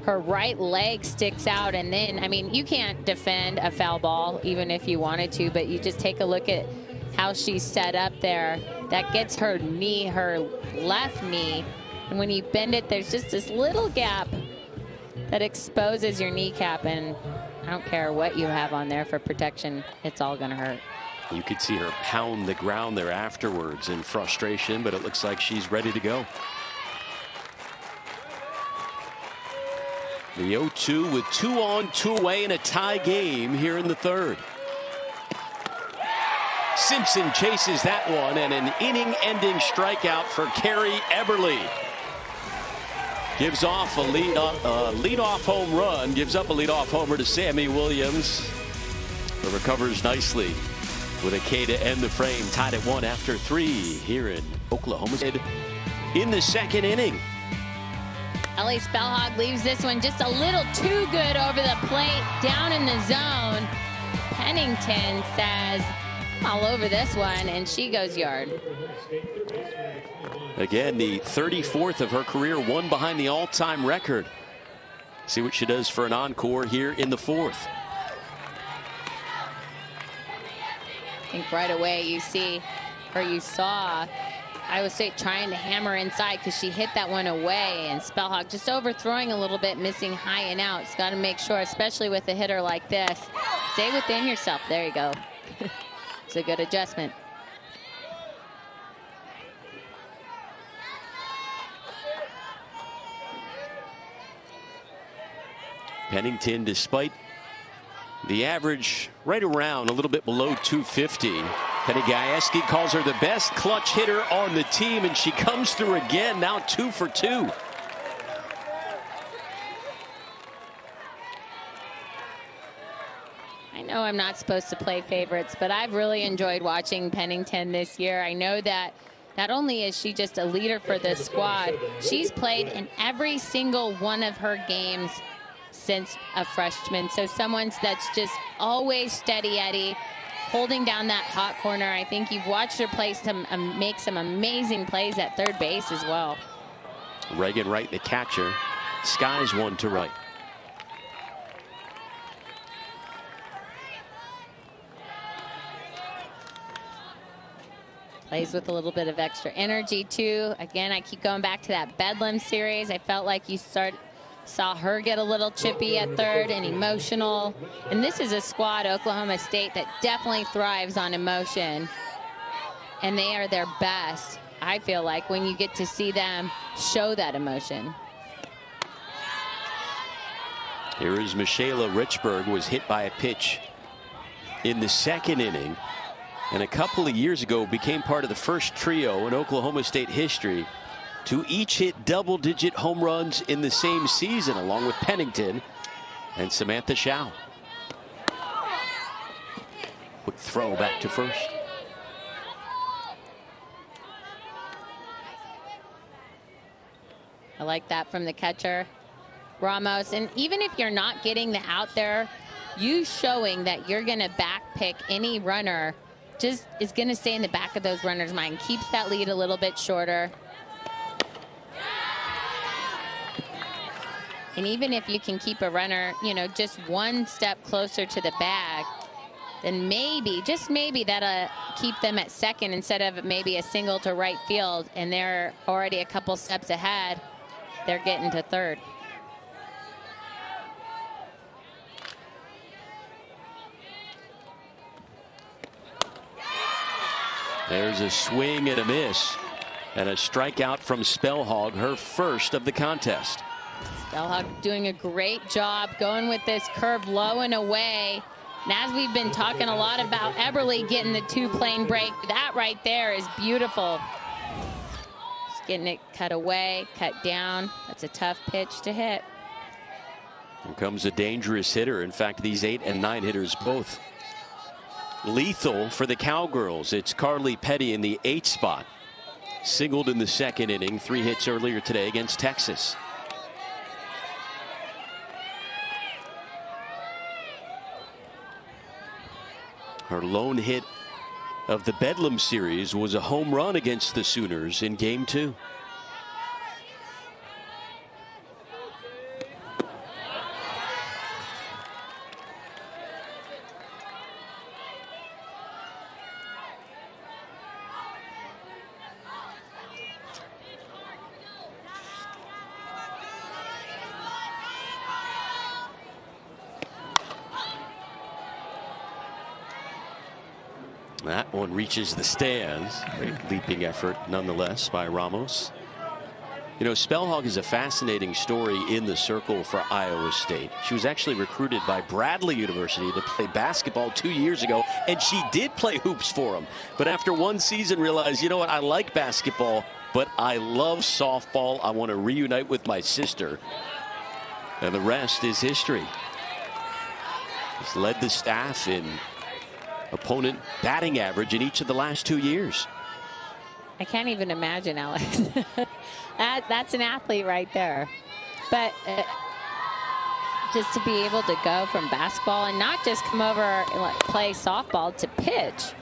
her right leg sticks out, and then, I mean, you can't defend a foul ball even if you wanted to, but you just take a look at how she's set up there. That gets her knee, her left knee, and when you bend it, there's just this little gap that exposes your kneecap, and I don't care what you have on there for protection, it's all gonna hurt. You could see her pound the ground there afterwards in frustration, but it looks like she's ready to go. The 0-2 with 2 on, 2 away in a tie game here in the third. Simpson chases that one, and an inning-ending strikeout for Carrie Eberle. Gives off a lead-off home run, gives up a lead-off homer to Sammy Williams, but recovers nicely with a K to end the frame. Tied at 1 after 3 here in Oklahoma City in the second inning. Ellie Spellhog leaves this one just a little too good over the plate, down in the zone. Pennington says, all over this one, and she goes yard. Again, the 34th of her career, 1 behind the all-time record. See what she does for an encore here in the 4th. I think right away you see, or you saw, Iowa State trying to hammer inside because she hit that one away, and Spellhog just overthrowing a little bit, missing high and out. It's got to make sure, especially with a hitter like this, Stay within yourself. There you go. It's a good adjustment. Pennington, despite the average right around a little bit below 250. Penny Gajewski calls her the best clutch hitter on the team, and she comes through again, now 2 for 2. I know I'm not supposed to play favorites, but I've really enjoyed watching Pennington this year. I know that not only is she just a leader for this squad, she's played in every single one of her games since a freshman. So someone that's just always steady Eddie, holding down that hot corner. I think you've watched her play make some amazing plays at third base as well. Reagan Wright, the catcher, skies one to right. Plays with a little bit of extra energy too. Again, I keep going back to that Bedlam series. I felt like you saw her get a little chippy at third and emotional. And this is a squad, Oklahoma State, that definitely thrives on emotion. And they are their best, I feel like, when you get to see them show that emotion. Here is Michaela Richburg, was hit by a pitch in the second inning, and a couple of years ago became part of the first trio in Oklahoma State history to each hit double-digit home runs in the same season, along with Pennington and Samantha Shao. Quick throw back to first. I like that from the catcher, Ramos. And even if you're not getting the out there, you showing that you're going to back pick any runner just is going to stay in the back of those runners' mind. Keeps that lead a little bit shorter. And even if you can keep a runner, you know, just one step closer to the bag, then maybe, just maybe, that'll keep them at second instead of maybe a single to right field, and they're already a couple steps ahead. They're getting to third. There's a swing and a miss, and a strikeout from Spellhog, her first of the contest. Spellhog doing a great job going with this curve low and away. And as we've been talking a lot about Eberle getting the two-plane break, that right there is beautiful. Just getting it cut away, cut down. That's a tough pitch to hit. Here comes a dangerous hitter. In fact, these 8 and 9 hitters both lethal for the Cowgirls. It's Carly Petty in the 8th spot. Singled in the second inning, 3 hits earlier today against Texas. Her lone hit of the Bedlam series was a home run against the Sooners in Game 2. That one reaches the stands. Great leaping effort nonetheless by Ramos. You know, Spellhog is a fascinating story in the circle for Iowa State. She was actually recruited by Bradley University to play basketball 2 years ago, and she did play hoops for them. But after one season realized, you know what, I like basketball, but I love softball. I want to reunite with my sister. And the rest is history. He's led the staff in opponent batting average in each of the last 2 years. I can't even imagine, Alex. That's an athlete right there. But just to be able to go from basketball and not just come over and play softball to pitch.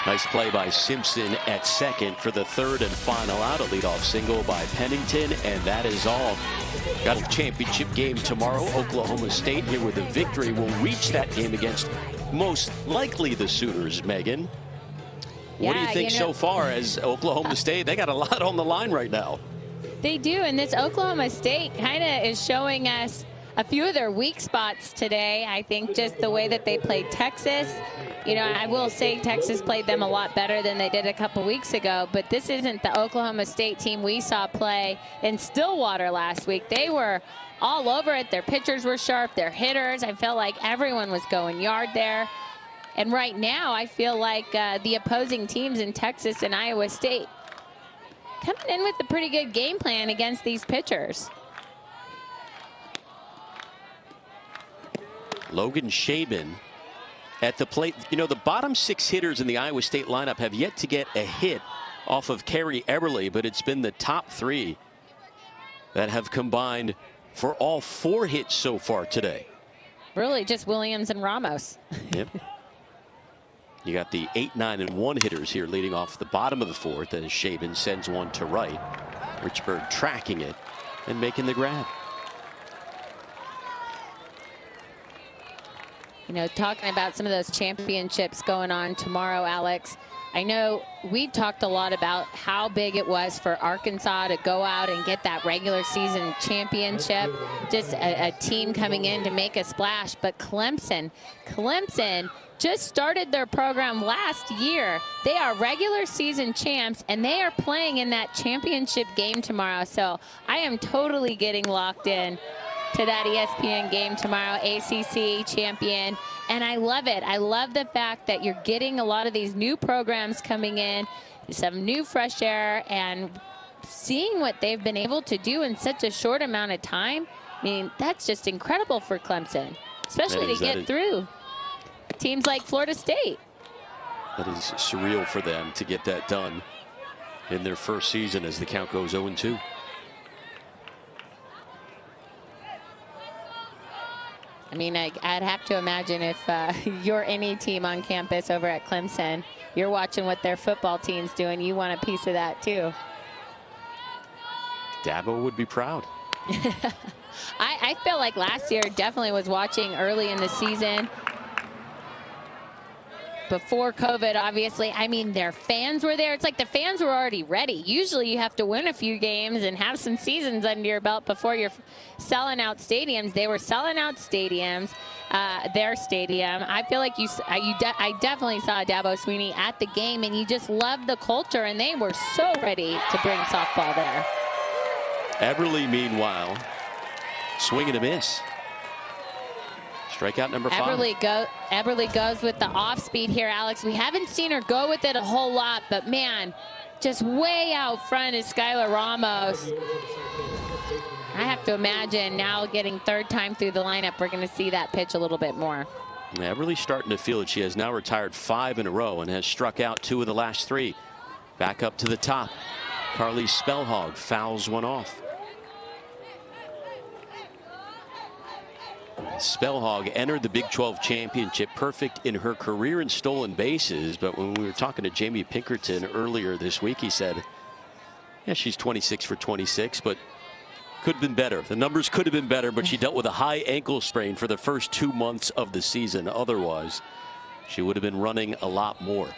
Nice play by Simpson at second for the third and final out. A leadoff single by Pennington, and that is all. Got a championship game tomorrow. Oklahoma State, here with a victory, will reach that game against most likely the Sooners, Megan. What do you think so far as Oklahoma State? They got a lot on the line right now. They do, and this Oklahoma State kind of is showing us a few of their weak spots today. I think just the way that they played Texas. You know, I will say Texas played them a lot better than they did a couple weeks ago, but this isn't the Oklahoma State team we saw play in Stillwater last week. They were all over it. Their pitchers were sharp, their hitters. I felt like everyone was going yard there. And right now, I feel like the opposing teams in Texas and Iowa State coming in with a pretty good game plan against these pitchers. Logan Shaban at the plate. You know, the bottom 6 hitters in the Iowa State lineup have yet to get a hit off of Kerry Eberle, but it's been the top 3 that have combined for all 4 hits so far today. Really just Williams and Ramos. Yep. You got the 8, 9, and 1 hitters here leading off the bottom of the 4th as Shaban sends one to right. Richburg tracking it and making the grab. You know, talking about some of those championships going on tomorrow, Alex, I know we've talked a lot about how big it was for Arkansas to go out and get that regular season championship, just a team coming in to make a splash. But Clemson just started their program last year. They are regular season champs, and they are playing in that championship game tomorrow. So I am totally getting locked in to that ESPN game tomorrow, ACC champion. And I love it. I love the fact that you're getting a lot of these new programs coming in, some new fresh air, and seeing what they've been able to do in such a short amount of time. I mean, that's just incredible for Clemson, especially to get through teams like Florida State. That is surreal for them to get that done in their first season as the count goes 0-2. I mean, I'd have to imagine if you're any team on campus over at Clemson, you're watching what their football team's doing. You want a piece of that, too. Dabo would be proud. I feel like last year definitely was watching early in the season. Before COVID, obviously. I mean, their fans were there. It's like the fans were already ready. Usually you have to win a few games and have some seasons under your belt before you're selling out stadiums. They were selling out stadiums, their stadium. I feel like I definitely saw Dabo Swinney at the game, and you just love the culture, and they were so ready to bring softball there. Eberle, meanwhile, swing and a miss. Strikeout number 5. Eberle goes with the off speed here, Alex. We haven't seen her go with it a whole lot, but man, just way out front is Skylar Ramos. I have to imagine now getting 3rd time through the lineup, we're going to see that pitch a little bit more. Eberle starting to feel it. She has now retired 5 in a row and has struck out 2 of the last 3. Back up to the top. Carly Spellhog fouls one off. Spellhog entered the Big 12 championship perfect in her career in stolen bases, but when we were talking to Jamie Pinkerton earlier this week, he said, yeah, she's 26 for 26, but could have been better. The numbers could have been better, but she dealt with a high ankle sprain for the first 2 months of the season. Otherwise, she would have been running a lot more.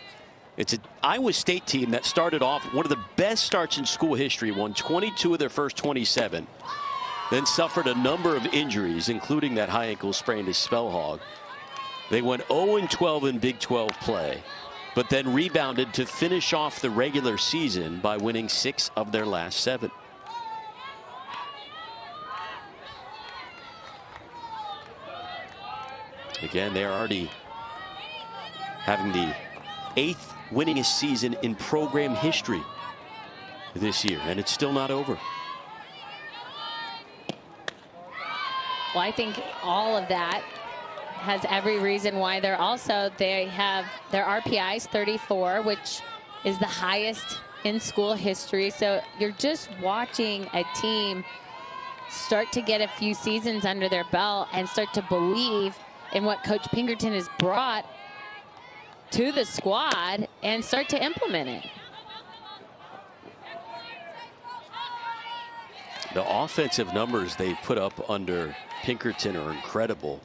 It's an Iowa State team that started off one of the best starts in school history, won 22 of their first 27. Then suffered a number of injuries, including that high ankle sprain to Spellhog. They went 0-12 in Big 12 play, but then rebounded to finish off the regular season by winning 6 of their last 7. Again, they're already having the 8th winningest season in program history this year, and it's still not over. Well, I think all of that has every reason why they have their RPIs 34, which is the highest in school history. So you're just watching a team start to get a few seasons under their belt and start to believe in what Coach Pinkerton has brought to the squad and start to implement it. The offensive numbers they put up under Pinkerton are incredible.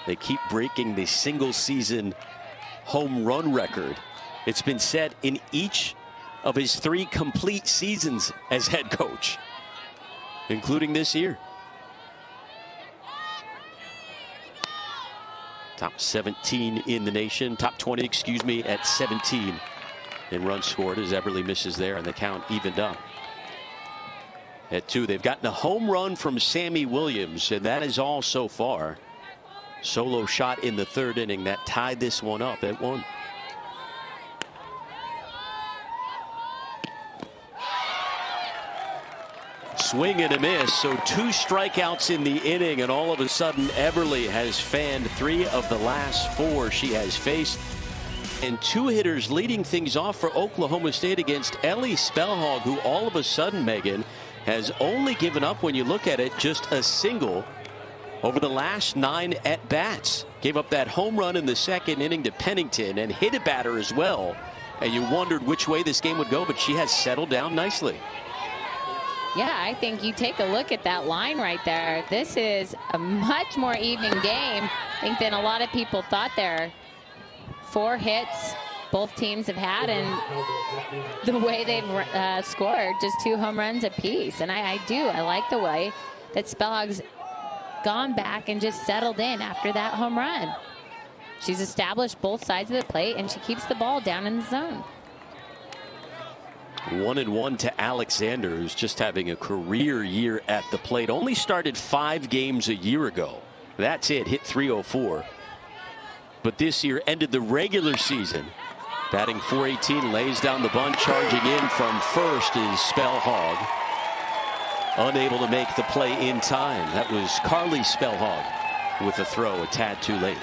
They keep breaking the single season home run record. It's been set in each of his 3 complete seasons as head coach, including this year. Top 17 in the nation, top 20, excuse me, at 17 in runs scored as Eberle misses there and the count evened up. At 2, they've gotten a home run from Sammy Williams, and that is all so far. Solo shot in the 3rd inning that tied this one up at 1. Swing and a miss, so 2 strikeouts in the inning, and all of a sudden Eberle has fanned 3 of the last 4 she has faced. And 2 hitters leading things off for Oklahoma State against Ellie Spellhog, who all of a sudden, Megan, has only given up, when you look at it, just a single over the last 9 at-bats. Gave up that home run in the 2nd inning to Pennington and hit a batter as well. And you wondered which way this game would go, but she has settled down nicely. Yeah, I think you take a look at that line right there. This is a much more even game, I think, than a lot of people thought there. 4 hits both teams have had, and the way they've scored, just 2 home runs apiece. And I like the way that Spellhog's gone back and just settled in after that home run. She's established both sides of the plate, and she keeps the ball down in the zone. 1-1 to Alexander, who's just having a career year at the plate. Only started 5 games a year ago. That's it, hit .304. But this year ended the regular season batting .418, lays down the bunt. Charging in from first is Spellhog. Unable to make the play in time. That was Carly Spellhog with a throw a tad too late.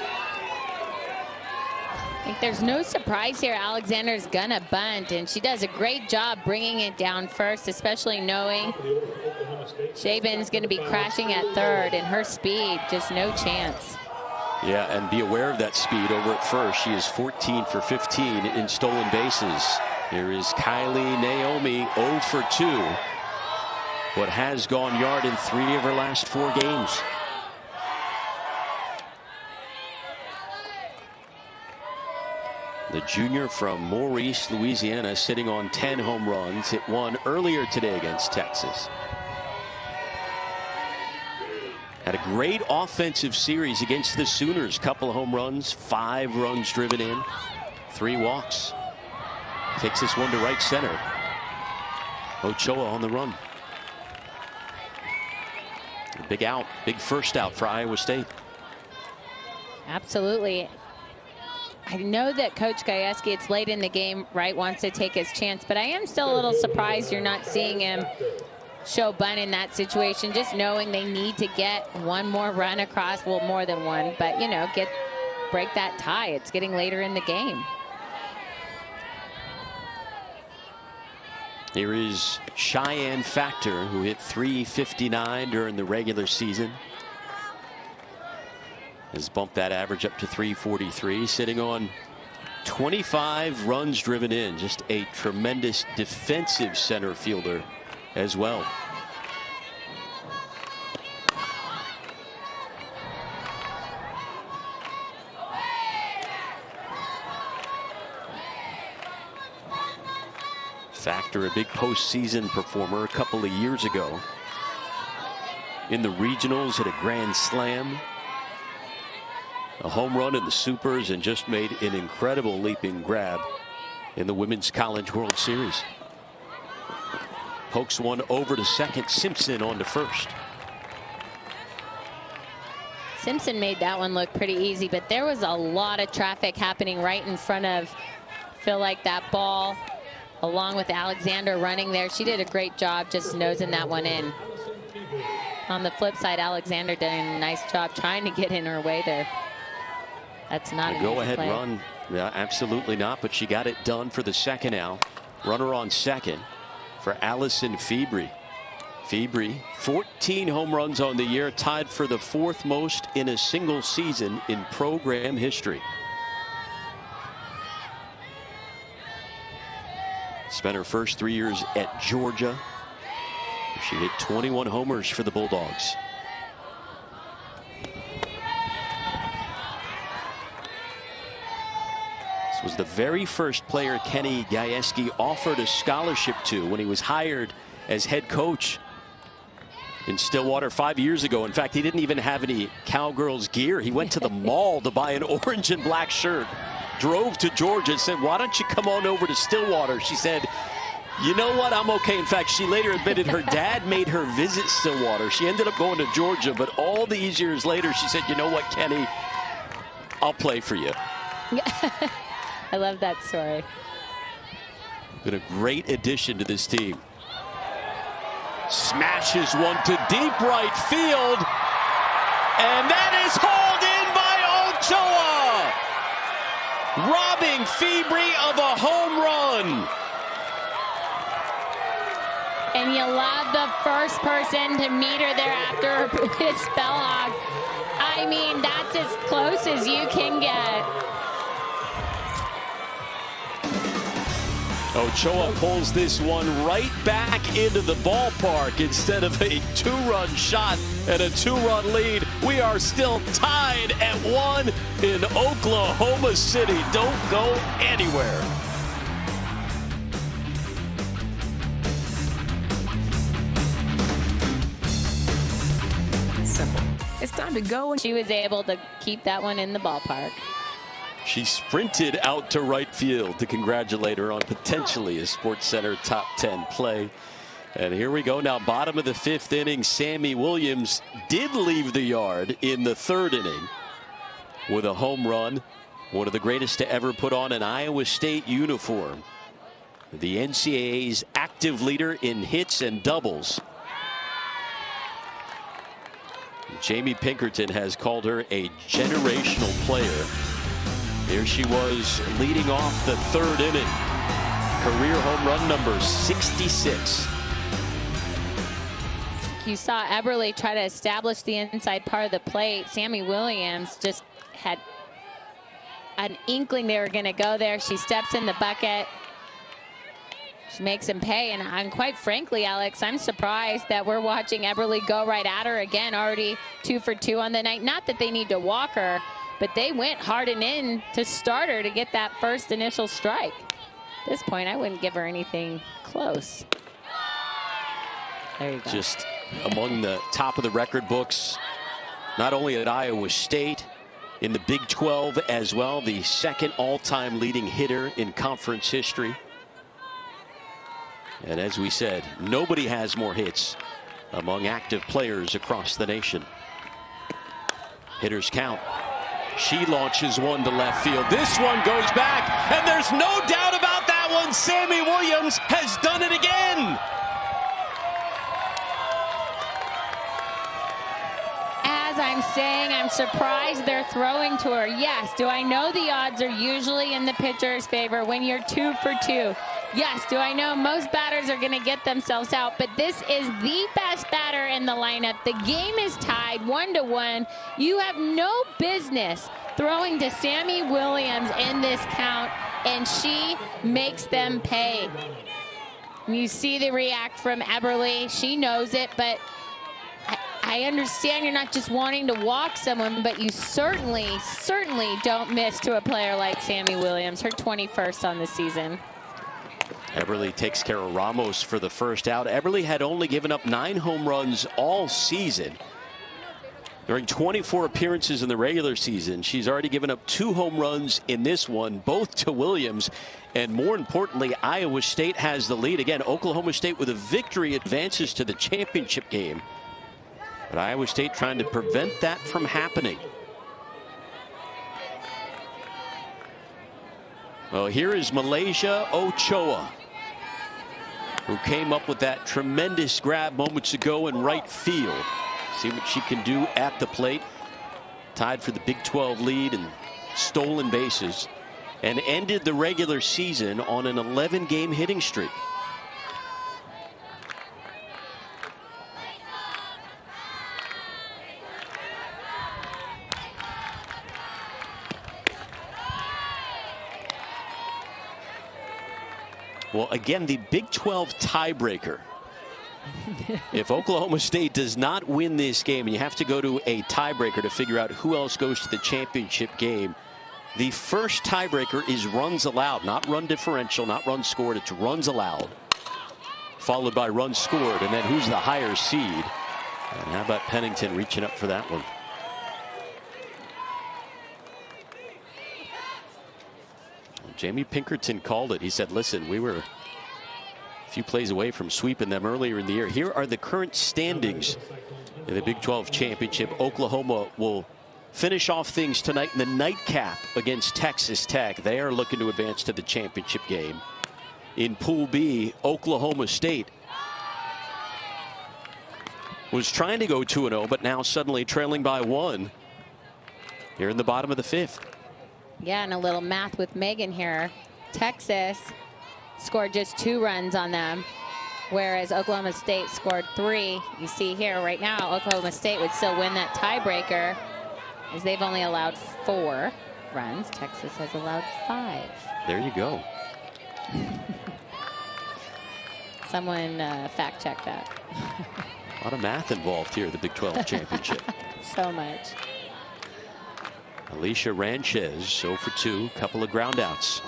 I think there's no surprise here. Alexander's gonna bunt, and she does a great job bringing it down first, especially knowing Shaban's gonna be crashing at 3rd, and her speed, just no chance. Yeah, and be aware of that speed over at first. She is 14 for 15 in stolen bases. Here is Kylie Naomi, 0 for 2, but has gone yard in 3 of her last 4 games. The junior from Maurice, Louisiana, sitting on 10 home runs. Hit 1 earlier today against Texas. Had a great offensive series against the Sooners. Couple of home runs, 5 runs driven in, 3 walks. Takes this one to right center. Ochoa on the run. Big out, big first out for Iowa State. Absolutely. I know that Coach Gajewski, it's late in the game, right, wants to take his chance, but I am still a little surprised you're not seeing him show bunt in that situation, just knowing they need to get 1 more run across, well, more than 1, but, you know, break that tie. It's getting later in the game. Here is Cheyenne Factor, who hit .359 during the regular season. Has bumped that average up to .343, sitting on 25 runs driven in. Just a tremendous defensive center fielder as well. Factor, a big postseason performer a couple of years ago. In the regionals, hit a grand slam, a home run in the Supers, and just made an incredible leaping grab in the Women's College World Series. Pokes one over to second. Simpson on to first. Simpson made that one look pretty easy, but there was a lot of traffic happening right in front of, feel like that ball, along with Alexander running there. She did a great job just nosing that one in. On the flip side, Alexander did a nice job trying to get in her way there. That's not a go-ahead play. run. Yeah, absolutely not, but she got it done for the second out. Runner on second for Allison Febri. Febri, 14 home runs on the year, tied for the 4th most in a single season in program history. Spent her first 3 years at Georgia. She hit 21 homers for the Bulldogs. This was the very first player Kenny Gajewski offered a scholarship to when he was hired as head coach in Stillwater 5 years ago. In fact, he didn't even have any Cowgirls gear. He went to the mall to buy an orange and black shirt, drove to Georgia and said, why don't you come on over to Stillwater? She said, you know what, I'm okay. In fact, she later admitted her dad made her visit Stillwater. She ended up going to Georgia, but all these years later, she said, you know what, Kenny, I'll play for you. I love that story. Been a great addition to this team. Smashes one to deep right field. And that is hauled in by Ochoa. Robbing Febri of a home run. And you love the first person to meet her there after his spellhawk. I mean, that's as close as you can get. Ochoa pulls this one right back into the ballpark instead of a 2-run shot and a 2-run lead. We are still tied at 1 in Oklahoma City. Don't go anywhere. Simple. It's time to go. She was able to keep that one in the ballpark. She sprinted out to right field to congratulate her on potentially a SportsCenter top 10 play. And here we go now, bottom of the 5th inning. Sammy Williams did leave the yard in the 3rd inning with a home run. One of the greatest to ever put on an Iowa State uniform. The NCAA's active leader in hits and doubles. Jamie Pinkerton has called her a generational player. Here she was leading off the 3rd inning. Career home run number 66. You saw Eberle try to establish the inside part of the plate. Sammy Williams just had an inkling they were going to go there. She steps in the bucket. She makes him pay. And quite frankly, Alex, I'm surprised that we're watching Eberle go right at her again, already 2 for 2 on the night. Not that they need to walk her, but they went hard and in to start her to get that first initial strike. At this point, I wouldn't give her anything close. There you go. Just among the top of the record books, not only at Iowa State, in the Big 12 as well, the 2nd all-time leading hitter in conference history. And as we said, nobody has more hits among active players across the nation. Hitters count. She launches one to left field. This one goes back, and there's no doubt about that one. Sammy Williams has done it again. As I'm saying, I'm surprised they're throwing to her. Yes, do I know the odds are usually in the pitcher's favor when you're 2 for 2? Yes, do I know most batters are going to get themselves out, but this is the best batter in the lineup. The game is tied 1-1. You have no business throwing to Sammy Williams in this count, and she makes them pay. You see the react from Eberle. She knows it, but I understand you're not just wanting to walk someone, but you certainly don't miss to a player like Sammy Williams, her 21st on the season. Eberle takes care of Ramos for the first out. Eberle had only given up 9 home runs all season. During 24 appearances in the regular season, she's already given up 2 home runs in this one, both to Williams. And more importantly, Iowa State has the lead. Again, Oklahoma State with a victory advances to the championship game. But Iowa State trying to prevent that from happening. Well, here is Malaysia Ochoa, who came up with that tremendous grab moments ago in right field. See what she can do at the plate. Tied for the Big 12 lead in stolen bases, and ended the regular season on an 11-game hitting streak. Well, again, the Big 12 tiebreaker. If Oklahoma State does not win this game, and you have to go to a tiebreaker to figure out who else goes to the championship game, the first tiebreaker is runs allowed, not run differential, not runs scored. It's runs allowed, followed by runs scored, and then who's the higher seed And how about Pennington reaching up for that one? Jamie Pinkerton called it. He said, listen, we were a few plays away from sweeping them earlier in the year. Here are the current standings in the Big 12 championship. Oklahoma will finish off things tonight in the nightcap against Texas Tech. They are looking to advance to the championship game. In Pool B, Oklahoma State was trying to go 2-0, but now suddenly trailing by 1 here in the bottom of the 5th. Yeah, and a little math with Megan here. Texas scored just 2 runs on them, whereas Oklahoma State scored 3. You see here right now, Oklahoma State would still win that tiebreaker, as they've only allowed 4 runs. Texas has allowed 5. There you go. Someone fact check that. A lot of math involved here at the Big 12 championship. So much. Alicia Ranchez 0 for 2, couple of groundouts.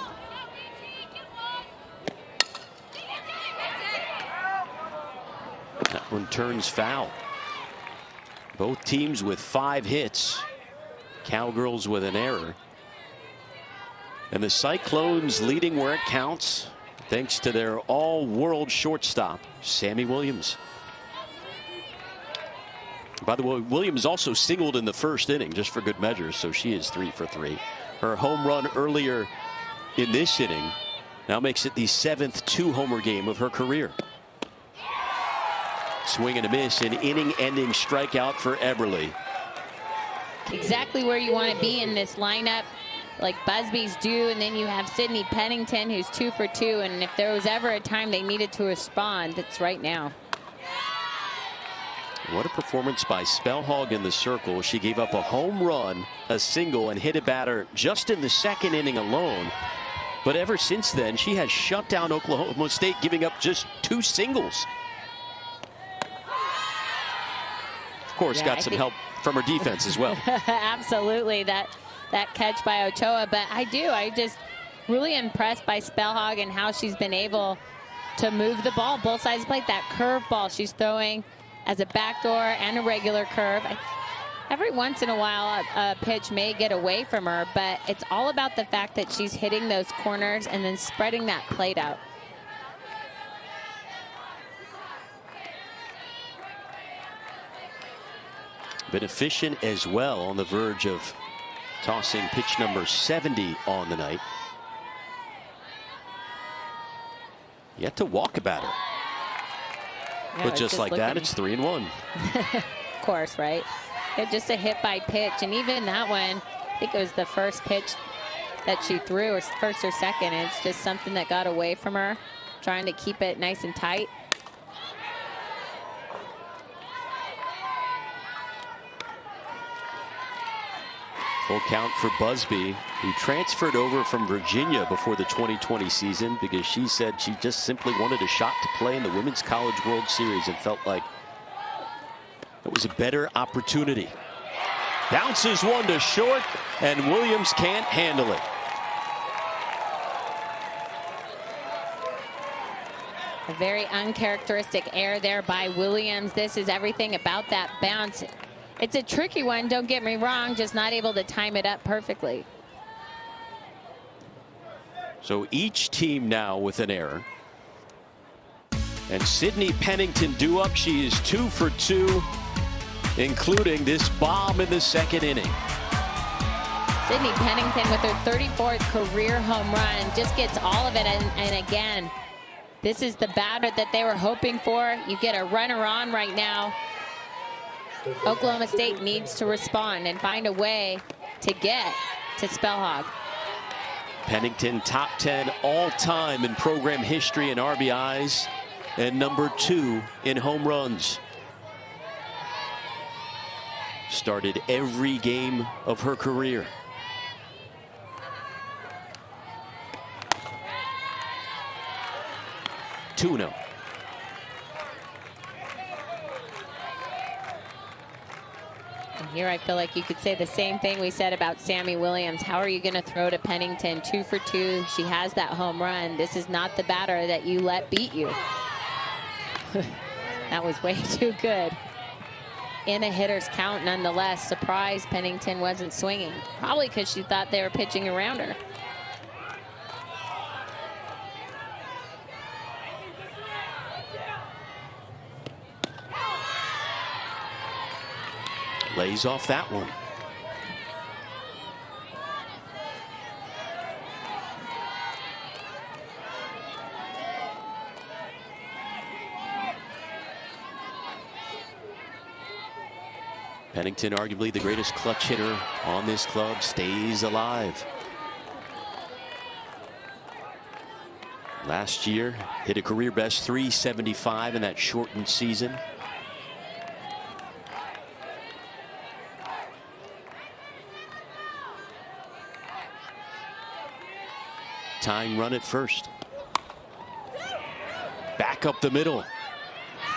That one turns foul. Both teams with 5 hits. Cowgirls with an error. And the Cyclones leading where it counts, thanks to their all-world shortstop, Sammy Williams. By the way, Williams also singled in the first inning, just for good measure, so she is 3 for 3. Her home run earlier in this inning now makes it the 7th 2-homer game of her career. Swing and a miss, an inning-ending strikeout for Eberle. Exactly where you want to be in this lineup, like Busby's do, and then you have Sydney Pennington, who's 2 for 2, and if there was ever a time they needed to respond, it's right now. What a performance by Spellhog in the circle. She gave up a home run, a single, and hit a batter just in the 2nd inning alone. But ever since then, she has shut down Oklahoma State, giving up just 2 singles. Of course, got some help from her defense as well. Absolutely, that catch by Ochoa. But I just really impressed by Spellhog and how she's been able to move the ball both sides of the plate. That curve ball she's throwing as a backdoor and a regular curve. Every once in a while a pitch may get away from her, but it's all about the fact that she's hitting those corners and then spreading that plate out. Been efficient as well, on the verge of tossing pitch number 70 on the night. Yet to walk a batter. Yeah, but just like that, it's 3-1. Of course, right? Yeah, just a hit by pitch, and even that one, I think it was the first pitch that she threw, or first or second. It's just something that got away from her, trying to keep it nice and tight. Full count for Busby, who transferred over from Virginia before the 2020 season because she said she just simply wanted a shot to play in the Women's College World Series and felt like it was a better opportunity. Bounces one to short, and Williams can't handle it. A very uncharacteristic error there by Williams. This is everything about that bounce. It's a tricky one, don't get me wrong, just not able to time it up perfectly. So each team now with an error. And Sydney Pennington due up. She is 2 for 2, including this bomb in the 2nd inning. Sydney Pennington with her 34th career home run just gets all of it. And again, this is the batter that they were hoping for. You get a runner on right now. Oklahoma State needs to respond and find a way to get to Spellhog. Pennington top 10 all-time in program history in RBIs and number 2 in home runs. Started every game of her career. Tuno. Here I feel like you could say the same thing we said about Sammy Williams. How are you going to throw to Pennington? 2 for 2. She has that home run. This is not the batter that you let beat you. That was way too good. in a hitter's count nonetheless. Surprised Pennington wasn't swinging. Probably because she thought they were pitching around her. Lays off that one. Pennington, arguably the greatest clutch hitter on this club, stays alive. Last year, hit a career best .375 in that shortened season. Tying run at first. Back up the middle.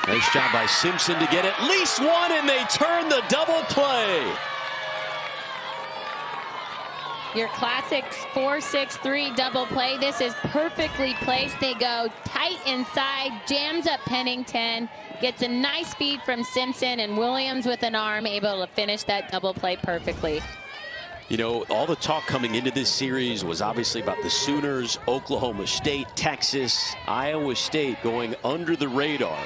Nice job by Simpson to get at least one, and they turn the double play. Your classic 4-6-3 double play. This is perfectly placed. They go tight inside, jams up Pennington, gets a nice feed from Simpson, and Williams with an arm able to finish that double play perfectly. You know, all the talk coming into this series was obviously about the Sooners, Oklahoma State, Texas, Iowa State going under the radar.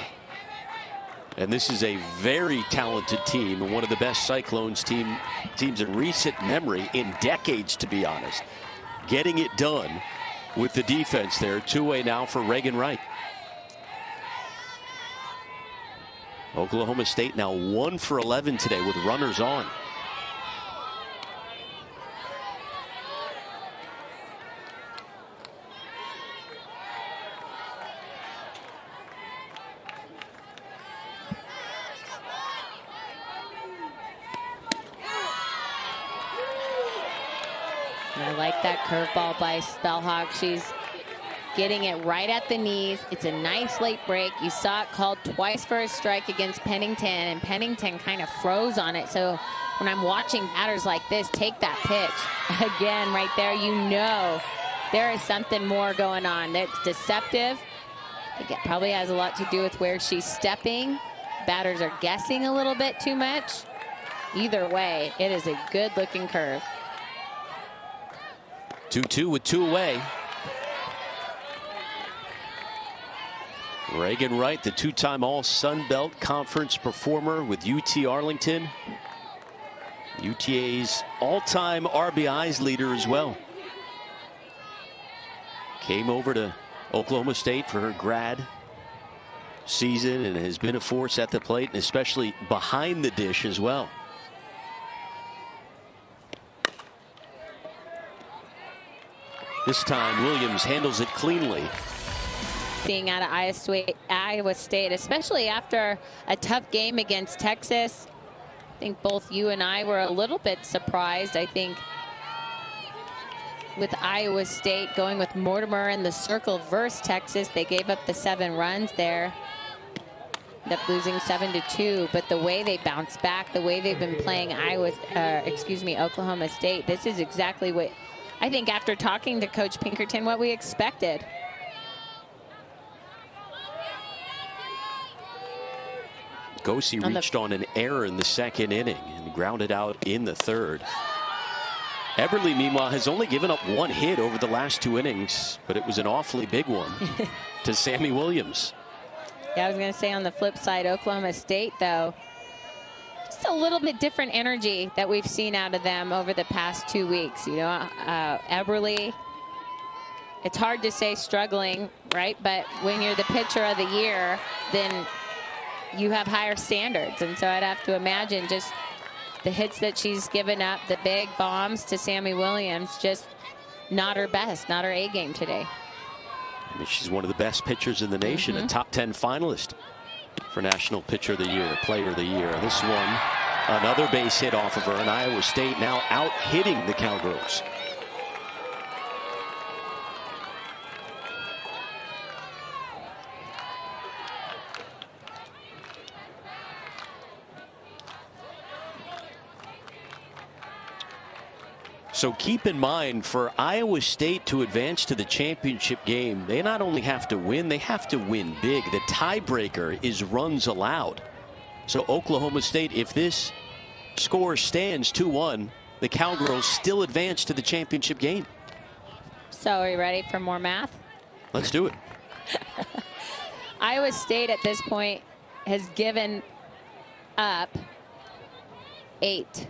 And this is a very talented team and one of the best Cyclones teams in recent memory, in decades, to be honest. Getting it done with the defense there. Two-way now for Reagan Wright. Oklahoma State now 1 for 11 today with runners on. I like that curveball by Spellhawk. She's getting it right at the knees. It's a nice late break. You saw it called twice for a strike against Pennington, and Pennington kind of froze on it. So when I'm watching batters like this take that pitch, again, right there, you know there is something more going on. That's deceptive. I think it probably has a lot to do with where she's stepping. Batters are guessing a little bit too much. Either way, it is a good-looking curve. 2-2 with 2 away. Reagan Wright, the two-time All-Sun Belt Conference performer with UT Arlington. UTA's all-time RBIs leader as well. Came over to Oklahoma State for her grad season and has been a force at the plate, and especially behind the dish as well. This time Williams handles it cleanly. Being out of Iowa State, especially after a tough game against Texas. I think both you and I were a little bit surprised. I think with Iowa State going with Mortimer in the circle versus Texas, they gave up the 7 runs there. Ended up losing 7-2, but the way they bounced back, the way they've been playing Oklahoma State, this is exactly what I think, after talking to Coach Pinkerton, what we expected. Gosse reached on an error in the second inning and grounded out in the third. Eberle, meanwhile, has only given up 1 hit over the last 2 innings, but it was an awfully big one to Sammy Williams. Yeah, I was going to say on the flip side, Oklahoma State, though, just a little bit different energy that we've seen out of them over the past 2 weeks. You know, Eberle, it's hard to say struggling, right? But when you're the pitcher of the year, then you have higher standards. And so I'd have to imagine just the hits that she's given up, the big bombs to Sammy Williams, just not her best, not her A game today. I mean, she's one of the best pitchers in the nation, a top 10 finalist for National Pitcher of the Year, Player of the Year. This one, another base hit off of her, and Iowa State now out hitting the Cowgirls. So keep in mind, for Iowa State to advance to the championship game, they not only have to win, they have to win big. The tiebreaker is runs allowed. So Oklahoma State, if this score stands 2-1, the Cowgirls still advance to the championship game. So are you ready for more math? Let's do it. Iowa State at this point has given up 8.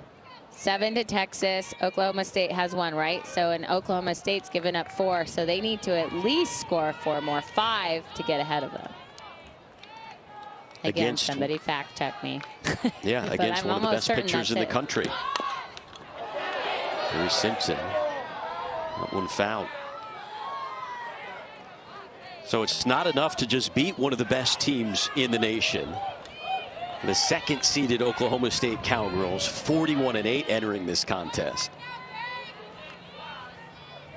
7 to Texas. Oklahoma State has 1, right? So and Oklahoma State's given up 4. So they need to at least score 4 more, 5 to get ahead of them. Again, somebody fact check me. Yeah, against one of the best pitchers in the country. Here's Simpson. That one fouled. So it's not enough to just beat one of the best teams in the nation. The second-seeded Oklahoma State Cowgirls, 41-8 entering this contest.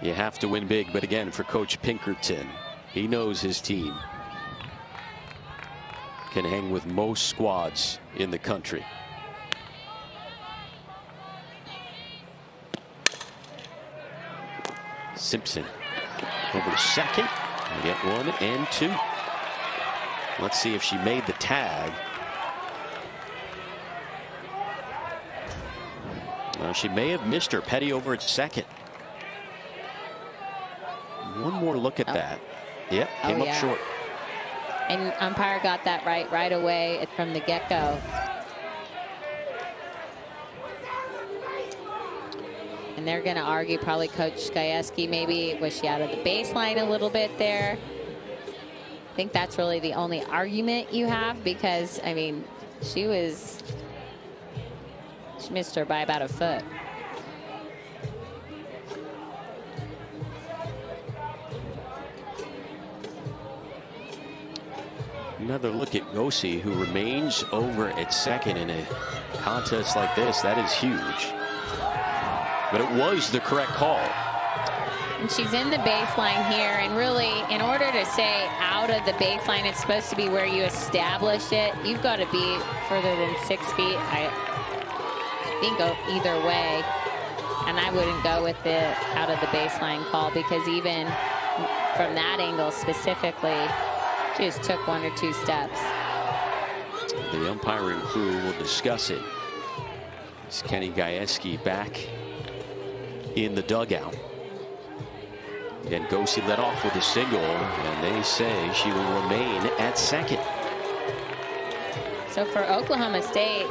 You have to win big, but again, for Coach Pinkerton, he knows his team can hang with most squads in the country. Simpson over to second. We get 1 and 2. Let's see if she made the tag. She may have missed her. Petty over at second. One more look at that. Yep, came up short. And umpire got that right away from the get-go. And they're going to argue probably Coach Gajewski maybe was she out of the baseline a little bit there. I think that's really the only argument you have because, I mean, she missed her by about a foot. Another look at Gosey, who remains over at second in a contest like this. That is huge. But it was the correct call. And she's in the baseline here. And really, in order to say out of the baseline, it's supposed to be where you establish it. You've got to be further than 6 feet. I think either way. And I wouldn't go with the out of the baseline call because even from that angle specifically, she just took 1 or 2 steps. The umpiring crew will discuss it. It's Kenny Gajewski back in the dugout. And Gosey led off with a single, and they say she will remain at second. So for Oklahoma State,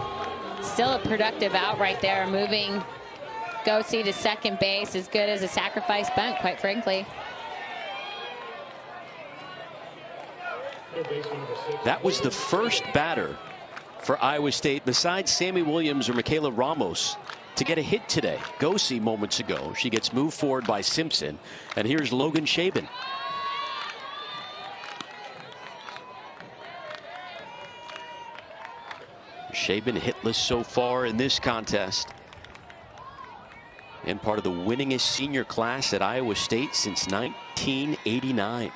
still a productive out right there, moving Gosey to second base, as good as a sacrifice bunt, quite frankly. That was the first batter for Iowa State besides Sammy Williams or Michaela Ramos to get a hit today. Gosey moments ago. She gets moved forward by Simpson. And here's Logan Shaben. Shaben hitless so far in this contest. And part of the winningest senior class at Iowa State since 1989.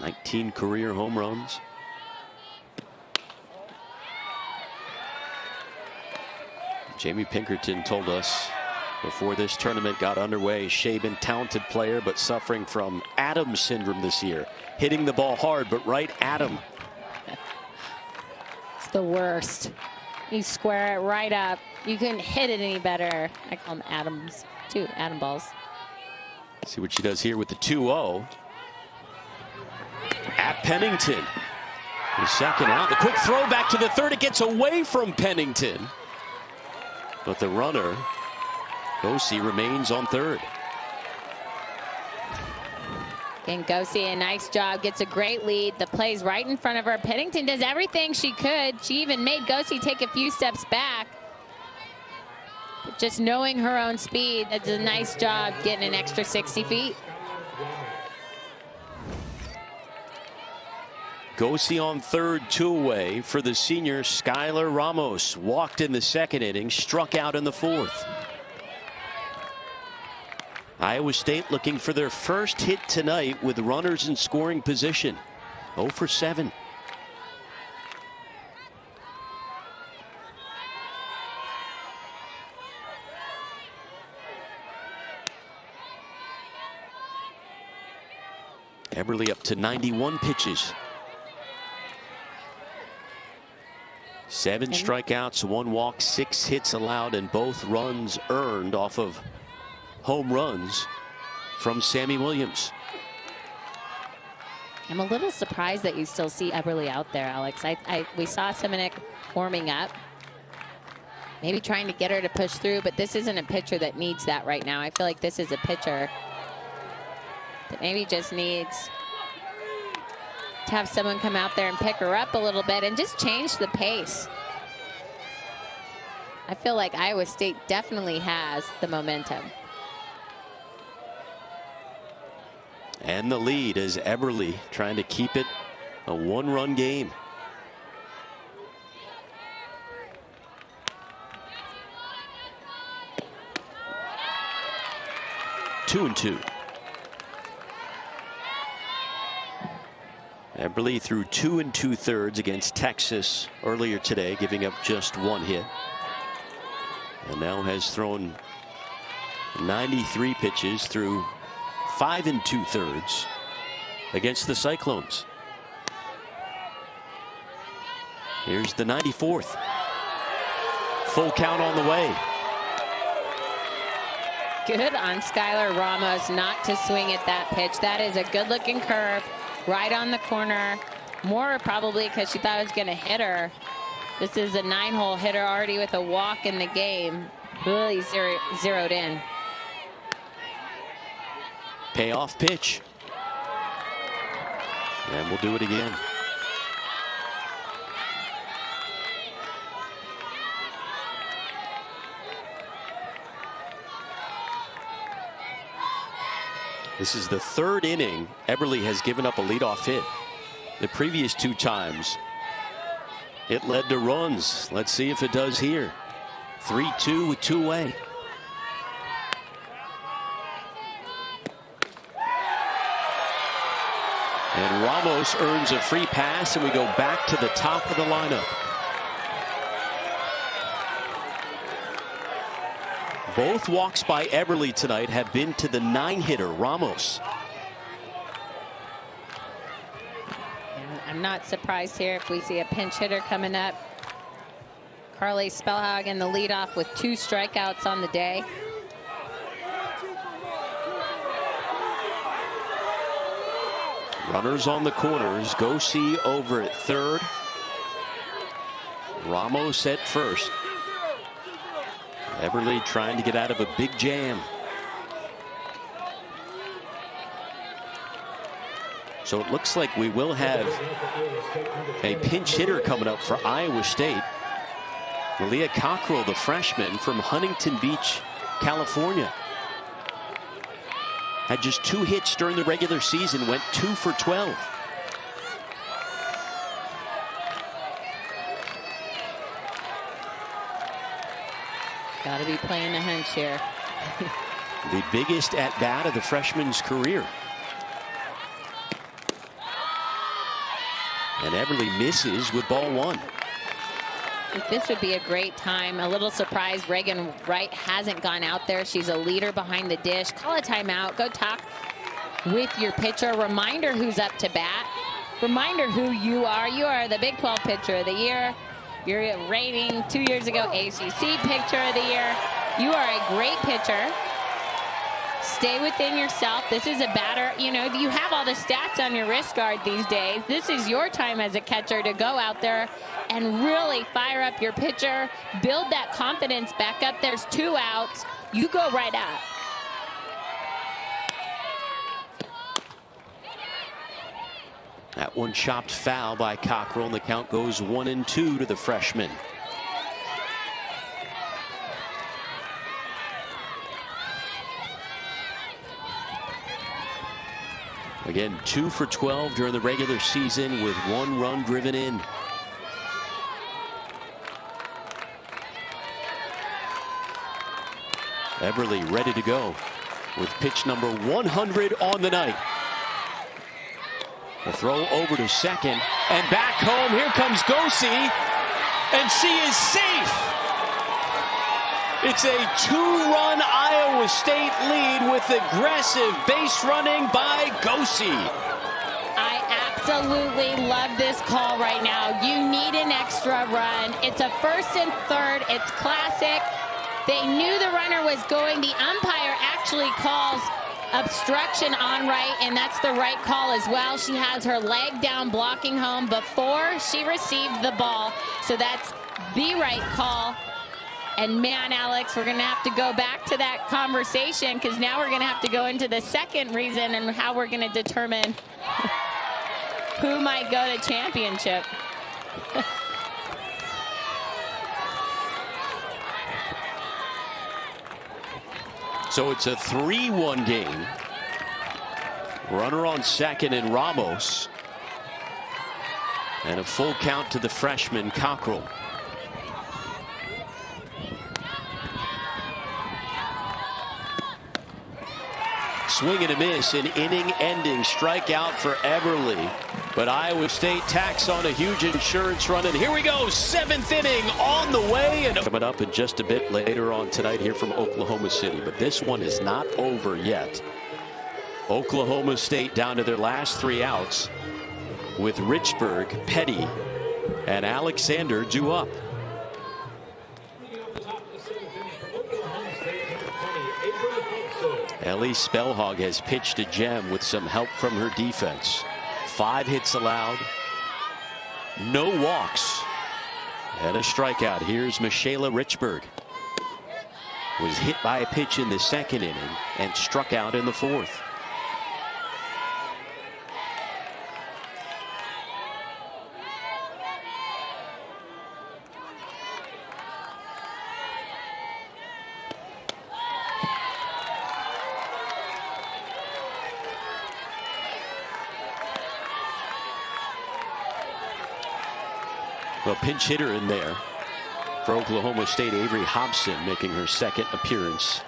19 career home runs. Jamie Pinkerton told us before this tournament got underway, Shaben, talented player, but suffering from Adams syndrome this year. Hitting the ball hard, but right at him. It's the worst. You square it right up. You couldn't hit it any better. I call them Adams, too, Adam balls. See what she does here with the 2-0. At Pennington. The second out. The quick throw back to the third. It gets away from Pennington. But the runner, Gosey, remains on third. And Gosey, a nice job, gets a great lead. The play's right in front of her. Pennington does everything she could. She even made Gosey take a few steps back. But just knowing her own speed, that's a nice job getting an extra 60 feet. Gosey on third, 2 away for the senior Skylar Ramos. Walked in the second inning, struck out in the fourth. Iowa State looking for their first hit tonight with runners in scoring position. 0 for 7. Eberle up to 91 pitches. 7 strikeouts, 1 walk, 6 hits allowed, and both runs earned off of home runs from Sammy Williams. I'm a little surprised that you still see Eberle out there, Alex. We saw Semenuk warming up, maybe trying to get her to push through, but this isn't a pitcher that needs that right now. I feel like this is a pitcher that maybe just needs to have someone come out there and pick her up a little bit and just change the pace. I feel like Iowa State definitely has the momentum. And the lead is Eberle trying to keep it a 1-run game. Two and 2. Eberle threw 2 2/3 against Texas earlier today, giving up just 1 hit. And now has thrown 93 pitches through 5 2/3 against the Cyclones. Here's the 94th. Full count on the way. Good on Skylar Ramos not to swing at that pitch. That is a good looking curve right on the corner. More probably because she thought it was going to hit her. This is a 9-hole hitter already with a walk in the game. Really zeroed in. Payoff pitch. And we'll do it again. This is the 3rd inning Eberle has given up a leadoff hit. The previous 2 times it led to runs. Let's see if it does here. 3-2 with 2 away. And Ramos earns a free pass, and we go back to the top of the lineup. Both walks by Eberle tonight have been to the 9-hitter, Ramos. I'm not surprised here if we see a pinch hitter coming up. Carly Spellhagen, the leadoff with 2 strikeouts on the day. Runners on the corners. Gosey over at 3rd. Ramos at 1st. Eberle trying to get out of a big jam. So it looks like we will have a pinch hitter coming up for Iowa State. Malia Cockrell, the freshman from Huntington Beach, California. Had just 2 hits during the regular season, went 2 for 12. Got to be playing a hunch here. The biggest at bat of the freshman's career. And Eberle misses with ball 1. I think this would be a great time. A little surprised Reagan Wright hasn't gone out there. She's a leader behind the dish. Call a timeout. Go talk with your pitcher. Reminder who's up to bat. Reminder who you are. You are the Big 12 Pitcher of the Year. Your rating 2 years ago, ACC Pitcher of the Year. You are a great pitcher. Stay within yourself. This is a batter. You know, you have all the stats on your wrist guard these days. This is your time as a catcher to go out there and really fire up your pitcher. Build that confidence back up. There's 2 outs. You go right up. That one chopped foul by Cockrell, and the count goes 1-2 to the freshman. Again, 2 for 12 during the regular season with 1 run driven in. Eberle ready to go with pitch number 100 on the night. The throw over to second and back home. Here comes Gosey, and she is safe. It's a 2-run Iowa State lead with aggressive base running by Gosey. I absolutely love this call right now. You need an extra run. It's a 1st and 3rd. It's classic. They knew the runner was going. The umpire actually calls obstruction on right, and that's the right call as well. She has her leg down blocking home before she received the ball. So that's the right call. And man, Alex, we're going to have to go back to that conversation, because now we're going to have to go into the second reason and how we're going to determine who might go to championship. So it's a 3-1 game. Runner on second in Ramos. And a full count to the freshman, Cockrell. Swing and a miss, an inning-ending strikeout for Eberle. But Iowa State tacks on a huge insurance run, and here we go, 7th inning on the way. And coming up in just a bit later on tonight here from Oklahoma City. But this one is not over yet. Oklahoma State down to their last 3 outs with Richburg, Petty, and Alexander due up. Ellie Spellhog has pitched a gem with some help from her defense. 5 hits allowed, no walks, and a strikeout. Here's Michaela Richburg. Was hit by a pitch in the 2nd inning and struck out in the 4th. A pinch hitter in there for Oklahoma State, Avery Hobson, making her 2nd appearance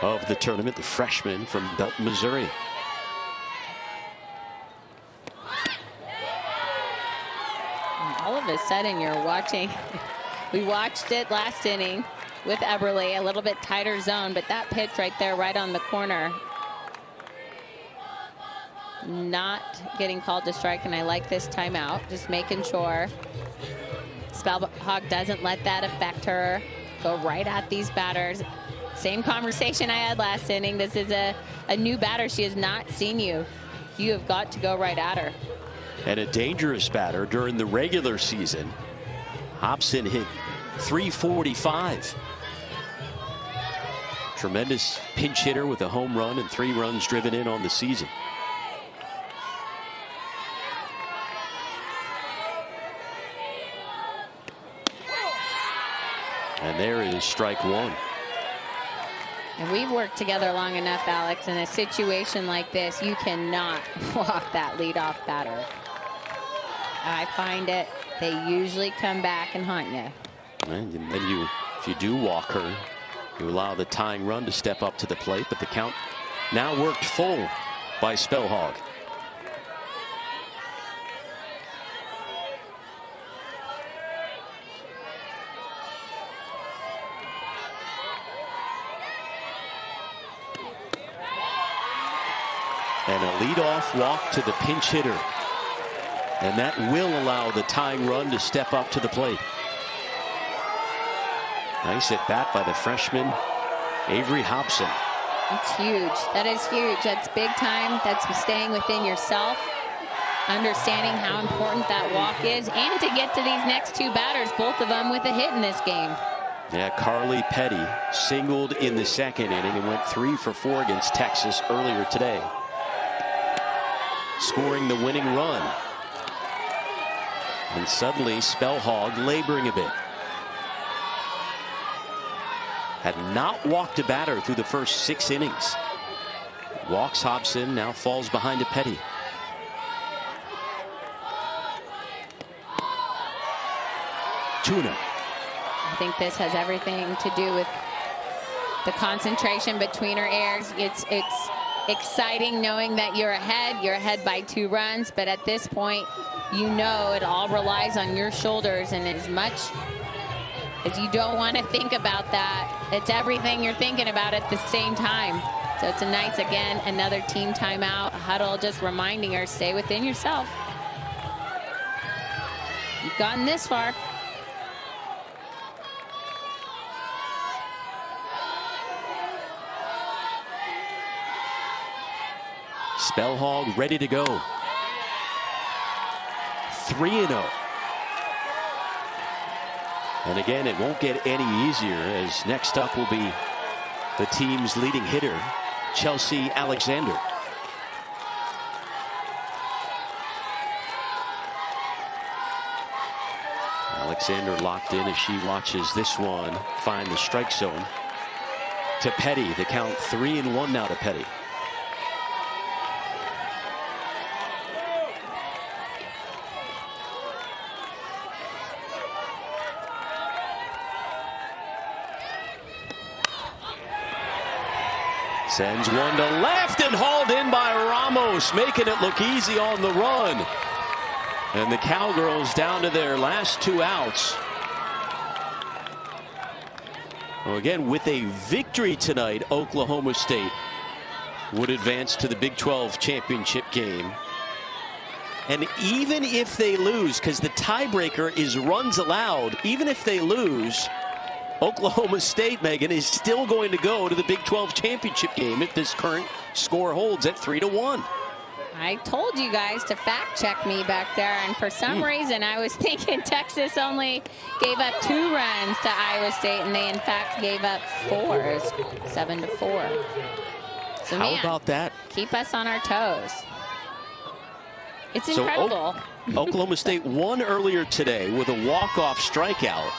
of the tournament, the freshman from Belton, Missouri. All of a sudden you're watching. We watched it last inning with Eberle, a little bit tighter zone, but that pitch right there, right on the corner, not getting called to strike, and I like this timeout, just making sure Spellhog doesn't let that affect her. Go right at these batters. Same conversation I had last inning. This is a new batter. She has not seen you. You have got to go right at her. And a dangerous batter during the regular season. Hobson hit .345. Tremendous pinch hitter with a home run and 3 runs driven in on the season. And there is strike 1. And we've worked together long enough, Alex, in a situation like this, you cannot walk that leadoff batter. I find it, they usually come back and haunt you. And then if you do walk her, you allow the tying run to step up to the plate, but the count now worked full by Spellhog. And a leadoff walk to the pinch hitter. And that will allow the tying run to step up to the plate. Nice at bat by the freshman, Avery Hobson. It's huge. That is huge. That's big time. That's staying within yourself, understanding how important that walk is, and to get to these next 2 batters, both of them with a hit in this game. Yeah, Carly Petty singled in the 2nd inning and went 3 for 4 against Texas earlier today, scoring the winning run. And suddenly Spellhog laboring a bit. Had not walked a batter through the first 6 innings. Walks Hobson, now falls behind to Petty. Tuna. I think this has everything to do with the concentration between her ears. It's exciting knowing that you're ahead by 2 runs, but at this point, you know it all relies on your shoulders, and as much as you don't want to think about that, it's everything you're thinking about at the same time. So it's a nice, again, another team timeout. huddle, just reminding her, stay within yourself. You've gotten this far. Spellhog ready to go. 3-0. And again, it won't get any easier, as next up will be the team's leading hitter, Chelsea Alexander. Alexander locked in as she watches this one find the strike zone to Petty. The count 3-1 now to Petty. Sends one to left and hauled in by Ramos, making it look easy on the run. And the Cowgirls down to their last 2 outs. Well, again, with a victory tonight, Oklahoma State would advance to the Big 12 championship game. And even if they lose, because the tiebreaker is runs allowed, even if they lose, Oklahoma State, Megan, is still going to go to the Big 12 championship game if this current score holds at 3-1. I told you guys to fact check me back there, and for some reason I was thinking Texas only gave up 2 runs to Iowa State, and they in fact gave up 4, 7-4. So how about that? Keep us on our toes. It's incredible. So Oklahoma State won earlier today with a walk-off strikeout.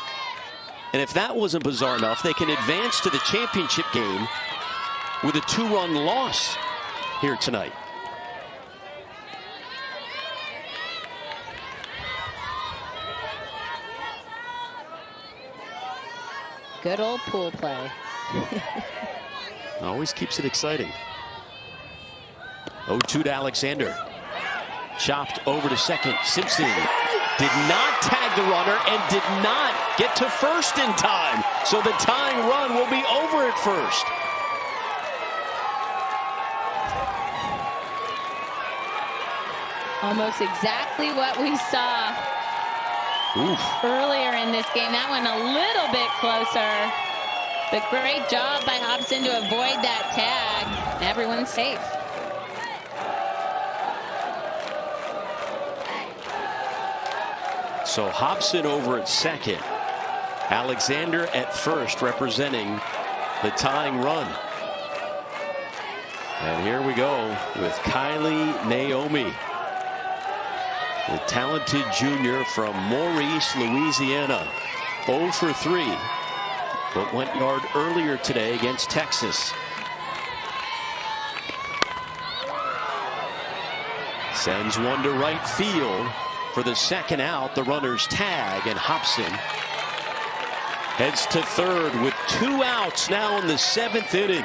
And if that wasn't bizarre enough, they can advance to the championship game with a 2-run loss here tonight. Good old pool play. Always keeps it exciting. 0-2 to Alexander. Chopped over to second. Simpson did not tag the runner and did not get to first in time. So the tying run will be over at first. Almost exactly what we saw earlier in this game. That one a little bit closer. But great job by Hobson to avoid that tag. Everyone's safe. So Hobson over at second. Alexander at first, representing the tying run. And here we go with Kylie Naomi, the talented junior from Maurice, Louisiana. 0 for 3, but went yard earlier today against Texas. Sends one to right field for the second out. The runner's tag, and Hobson heads to third with 2 outs now in the 7th inning.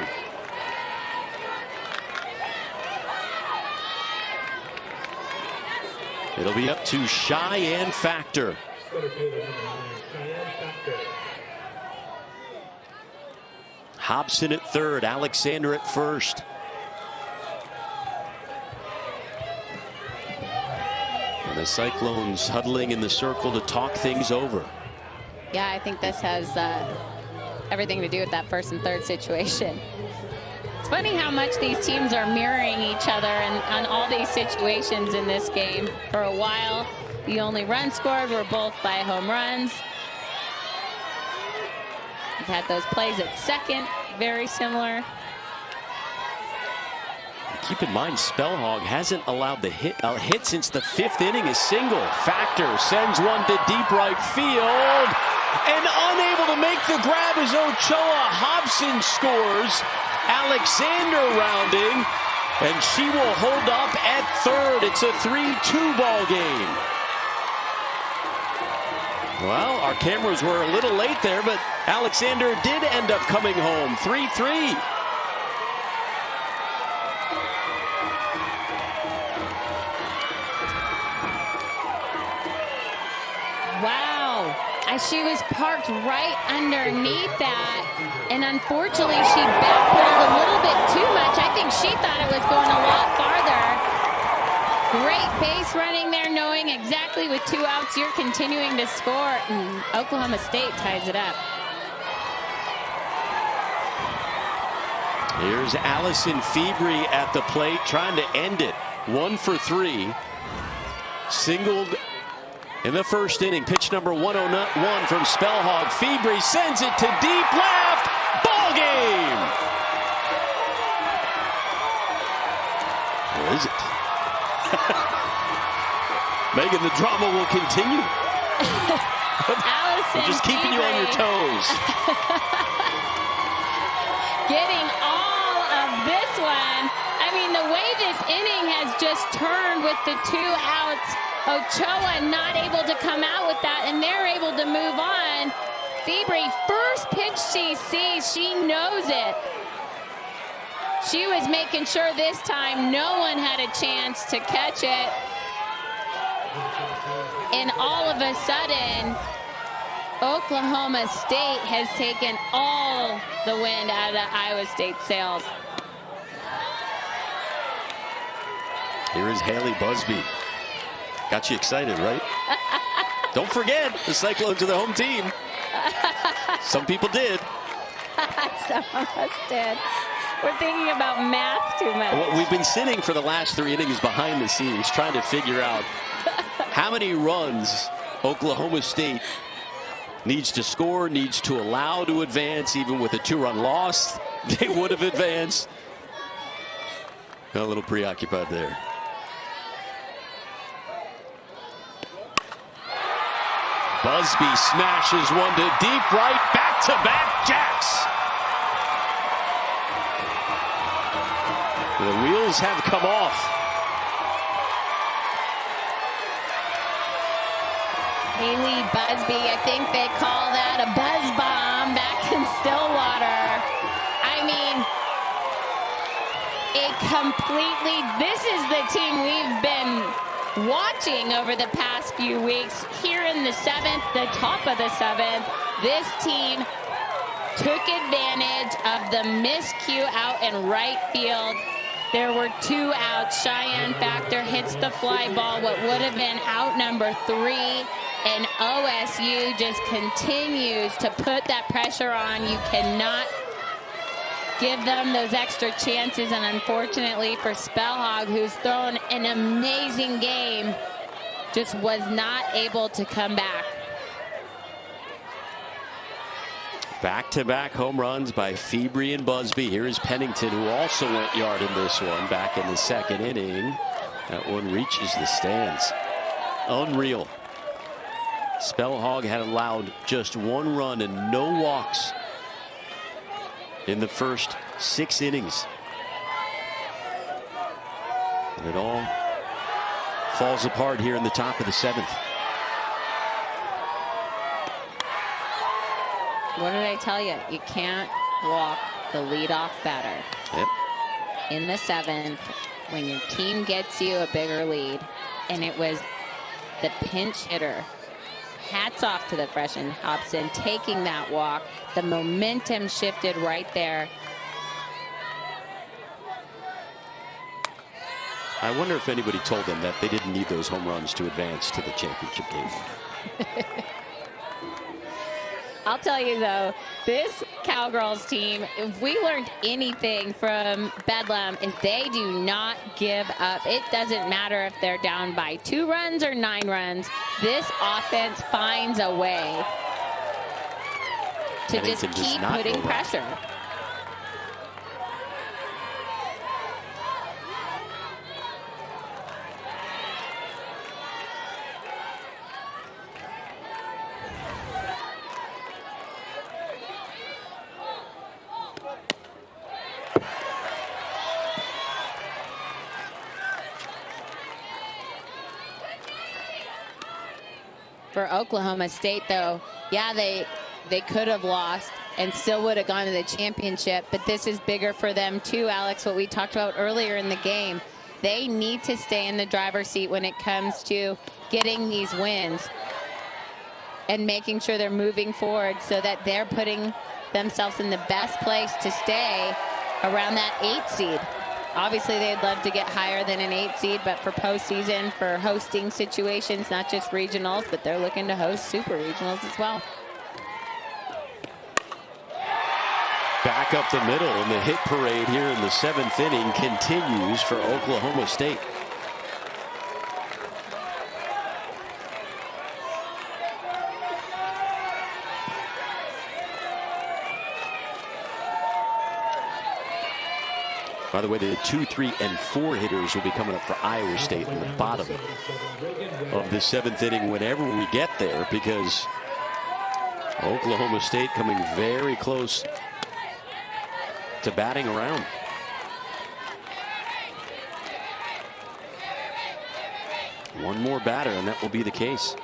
It'll be up to Cheyenne Factor. Hobson at third, Alexander at first. And the Cyclones huddling in the circle to talk things over. Yeah, I think this has everything to do with that first and third situation. It's funny how much these teams are mirroring each other on all these situations in this game. For a while, the only runs scored were both by home runs. We've had those plays at second, very similar. Keep in mind, Spellhog hasn't allowed the hit since the 5th inning. A single. Factor sends one to deep right field, and unable to make the grab as Ochoa. Hobson scores. Alexander rounding, and she will hold up at third. It's a 3-2 ball game. Well, our cameras were a little late there, but Alexander did end up coming home. 3-3. Wow. She was parked right underneath that, and unfortunately she backpedaled a little bit too much. I think she thought it was going a lot farther. Great base running there, knowing exactly with 2 outs you're continuing to score, and Oklahoma State ties it up. Here's Allison Febrey at the plate, trying to end it. 1 for 3. Singled in the first inning. Pitch number 101 from Spellhog. Febrey sends it to deep left. Ball game. Or is it? Megan, the drama will continue. Allison just keeping you on your toes. Getting all of this one. I mean, the way this inning has just turned with the 2 outs. Ochoa not able to come out with that, and they're able to move on. Febrey, first pitch she sees, she knows it. She was making sure this time no one had a chance to catch it. And all of a sudden, Oklahoma State has taken all the wind out of Iowa State's sails. Here is Haley Busby. Got you excited, right? Don't forget, the Cyclones are the home team. Some people did. Some of us did. We're thinking about math too much. Well, we've been sitting for the last 3 innings behind the scenes trying to figure out how many runs Oklahoma State needs to score, needs to allow to advance. Even with a 2-run loss, they would have advanced. Got a little preoccupied there. Busby smashes one to deep right, back-to-back jacks. The wheels have come off. Haley Busby, I think they call that a buzz bomb back in Stillwater. I mean, it completely, this is the team we've been watching over the past few weeks. Here in the 7th, the top of the 7th, this team took advantage of the miscue out in right field. There were 2 outs. Cheyenne Factor hits the fly ball, what would have been out number 3. And OSU just continues to put that pressure on. You cannot give them those extra chances. And unfortunately for Spellhog, who's thrown an amazing game, just was not able to come back. Back-to-back home runs by Febrey and Busby. Here is Pennington, who also went yard in this one back in the 2nd inning. That one reaches the stands. Unreal. Spellhog had allowed just 1 run and no walks in the first 6 innings. And it all falls apart here in the top of the 7th. What did I tell you? You can't walk the leadoff batter. Yep. In the 7th, when your team gets you a bigger lead, and it was the pinch hitter. Hats off to the freshman Hobson taking that walk. The momentum shifted right there. I wonder if anybody told them that they didn't need those home runs to advance to the championship game. I'll tell you, though, this Cowgirls team, if we learned anything from Bedlam, is they do not give up. It doesn't matter if they're down by 2 runs or 9 runs. This offense finds a way to just keep putting pressure. For Oklahoma State, though, yeah, they could have lost and still would have gone to the championship, but this is bigger for them too, Alex, what we talked about earlier in the game. They need to stay in the driver's seat when it comes to getting these wins and making sure they're moving forward so that they're putting themselves in the best place to stay around that 8 seed. Obviously, they'd love to get higher than an 8 seed, but for postseason, for hosting situations, not just regionals, but they're looking to host super regionals as well. Back up the middle, and the hit parade here in the 7th inning continues for Oklahoma State. By the way, the 2, 3, and 4 hitters will be coming up for Iowa State in the bottom of the 7th inning whenever we get there, because Oklahoma State coming very close to batting around. One more batter, and that will be the case.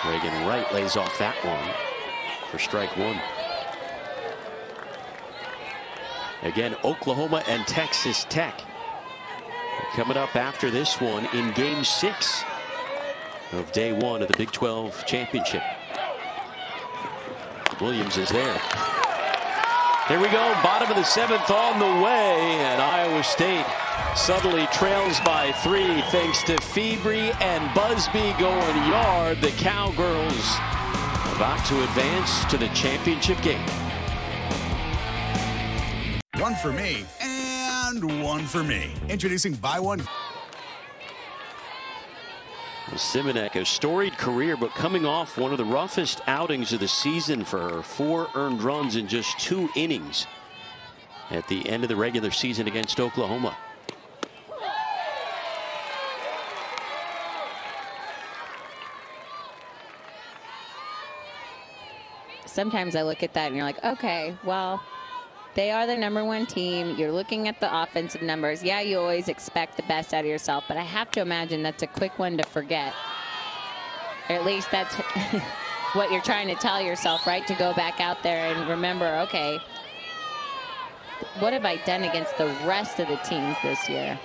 Reagan Wright lays off that one for strike 1. Again, Oklahoma and Texas Tech coming up after this one in Game 6 of Day 1 of the Big 12 Championship. Williams is there. There we go, bottom of the 7th on the way, and Iowa State suddenly trails by 3 thanks to Febrey and Busby going yard. The Cowgirls about to advance to the championship game. One for me and one for me. Introducing Buy One. Simonek, a storied career, but coming off one of the roughest outings of the season for her. 4 earned runs in just 2 innings at the end of the regular season against Oklahoma. Sometimes I look at that and you're like, okay, well, they are the #1 team. You're looking at the offensive numbers. Yeah, you always expect the best out of yourself, but I have to imagine that's a quick one to forget. Or at least that's what you're trying to tell yourself, right? To go back out there and remember, okay, what have I done against the rest of the teams this year?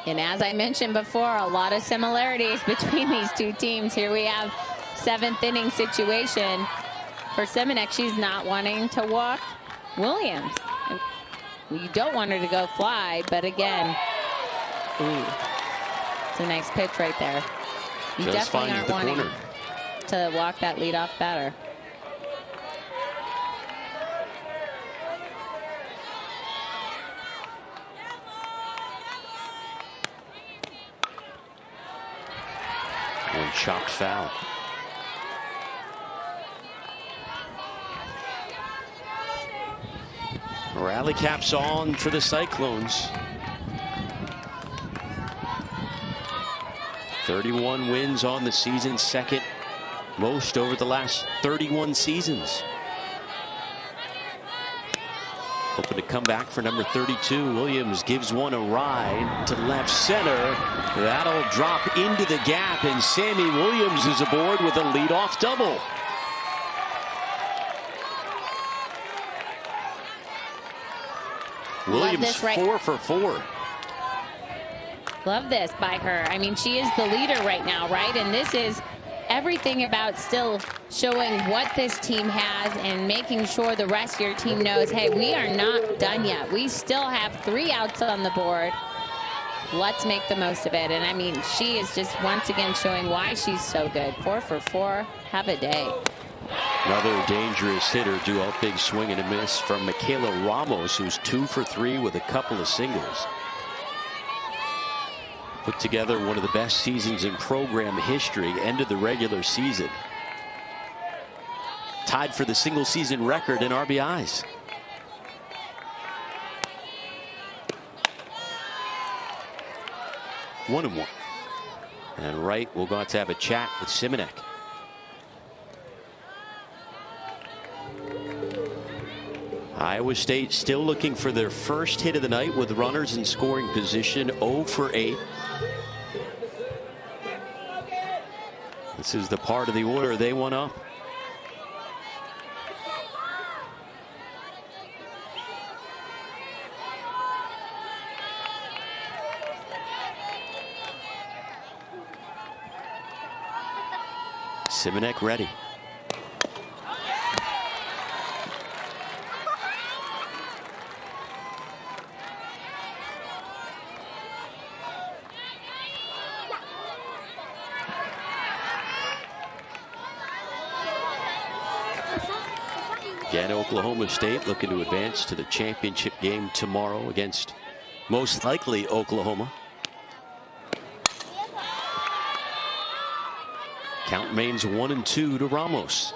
And as I mentioned before, a lot of similarities between these two teams. Here we have 7th inning situation for Simonek. She's not wanting to walk Williams. You don't want her to go fly, but again, it's a nice pitch right there. You just definitely aren't wanting corner to walk that leadoff batter. One chopped foul. Rally caps on for the Cyclones. 31 wins on the season, 2nd most over the last 31 seasons. Hoping to come back for number 32. Williams gives one a ride to left center. That'll drop into the gap, and Sammy Williams is aboard with a leadoff double. Williams 4 for 4. Love this by her. I mean, she is the leader right now, right? And this is everything about still showing what this team has and making sure the rest of your team knows, hey, we are not done yet. We still have 3 outs on the board. Let's make the most of it. And I mean, she is just once again showing why she's so good. 4 for 4. Have a day. Another dangerous hitter due a big swing and a miss from Michaela Ramos, who's 2 for 3 with a couple of singles. Put together one of the best seasons in program history, end of the regular season. Tied for the single season record in RBIs. One and one. And Wright will go out to have a chat with Simonek. Iowa State still looking for their first hit of the night with runners in scoring position. 0 for 8. This is the part of the order they want up. Simonek ready. Again, Oklahoma State looking to advance to the championship game tomorrow against most likely Oklahoma. Count remains 1-2 to Ramos.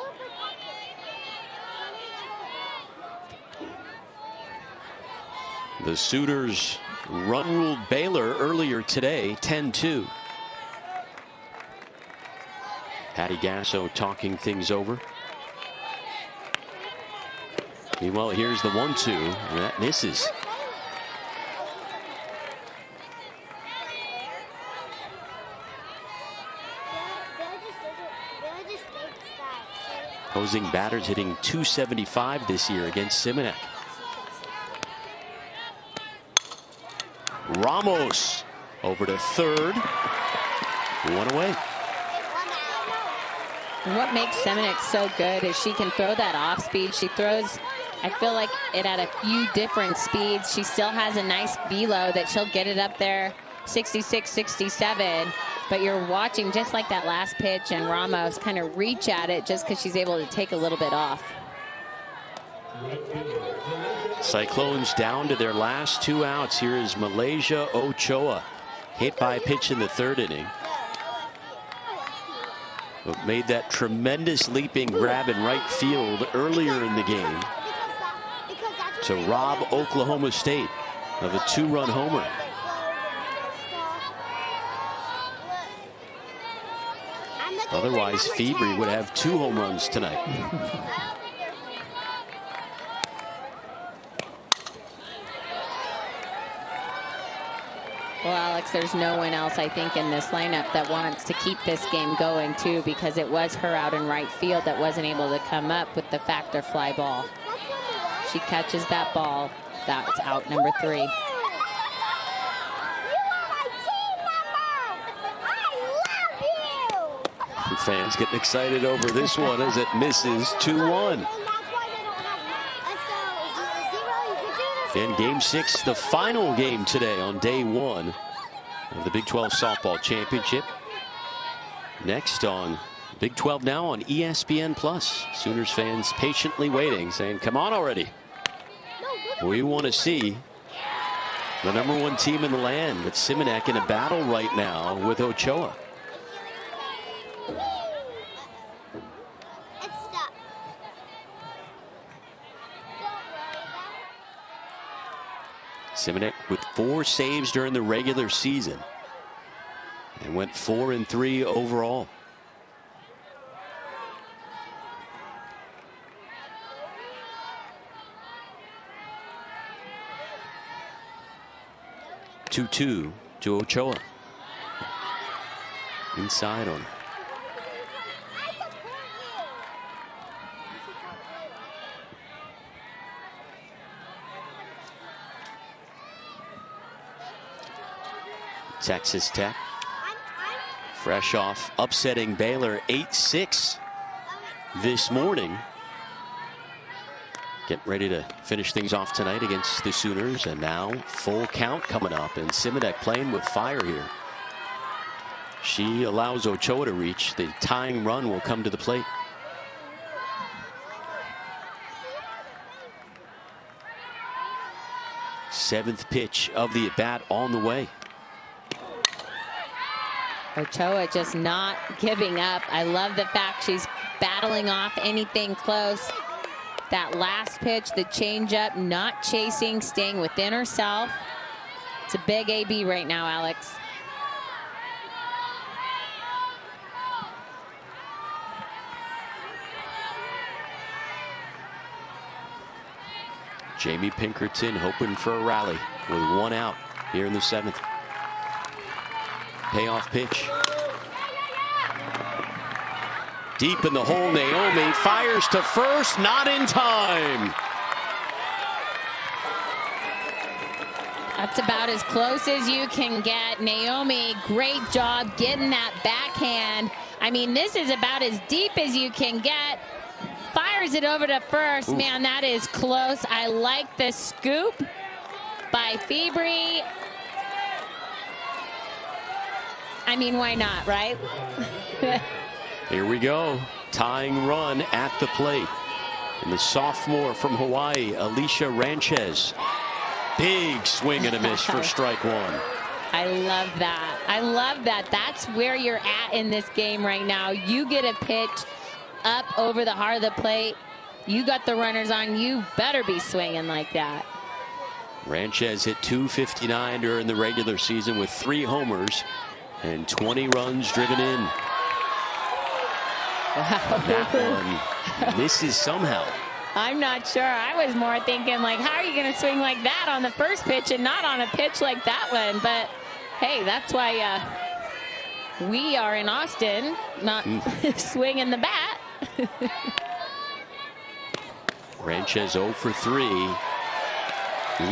The Sooners run-ruled Baylor earlier today, 10-2. Patty Gasso talking things over. Meanwhile, here's the 1-2, and that misses. Opposing batters hitting .275 this year against Simonek. Ramos over to third. One away. What makes Simonek so good is she can throw that off speed. She throws, I feel like, it at a few different speeds. She still has a nice velo that she'll get it up there, 66, 67. But you're watching just like that last pitch, and Ramos kind of reach at it just because she's able to take a little bit off. Cyclones down to their last 2 outs. Here is Malaysia Ochoa, hit by a pitch in the 3rd inning. But made that tremendous leaping grab in right field earlier in the game to rob Oklahoma State of a 2-run homer. Otherwise, Febri would have 2 home runs tonight. Well, Alex, there's no one else, I think, in this lineup that wants to keep this game going, too, because it was her out in right field that wasn't able to come up with the factor fly ball. She catches that ball. That's out number 3. Fans getting excited over this one as it misses 2-1. And game 6, the final game today on day 1 of the Big 12 Softball Championship. Next on Big 12 now on ESPN+. Sooners fans patiently waiting, saying, come on already. We want to see the #1 team in the land. But Simonek in a battle right now with Ochoa. Simonek with 4 saves during the regular season and went 4-3 overall. Two-two to Ochoa. Inside on her. Texas Tech, fresh off upsetting Baylor 8-6 this morning. Getting ready to finish things off tonight against the Sooners, and now full count coming up, and Simonek playing with fire here. She allows Ochoa to reach. The tying run will come to the plate. Seventh pitch of the at-bat on the way. Ochoa just not giving up. I love the fact she's battling off anything close. That last pitch, the changeup, not chasing, staying within herself. It's a big AB right now, Alex. Jamie Pinkerton hoping for a rally with 1 out here in the 7th. Payoff pitch. Deep in the hole, Naomi fires to first, not in time. That's about as close as you can get. Naomi, great job getting that backhand. I mean, this is about as deep as you can get. Fires it over to first. Ooh. Man, that is close. I like the scoop by Febri. I mean, why not, right? Here we go. Tying run at the plate. And the sophomore from Hawaii, Alicia Ranchez. Big swing and a miss for strike one. I love that. I love that. That's where you're at in this game right now. You get a pitch up over the heart of the plate. You got the runners on. You better be swinging like that. Ranchez hit .259 during the regular season with 3 homers and 20 runs driven in. Wow. That one misses somehow. I'm not sure. I was more thinking, like, how are you going to swing like that on the first pitch and not on a pitch like that one? But, hey, that's why we are in Austin, not swinging the bat. Ranchez 0 for 3.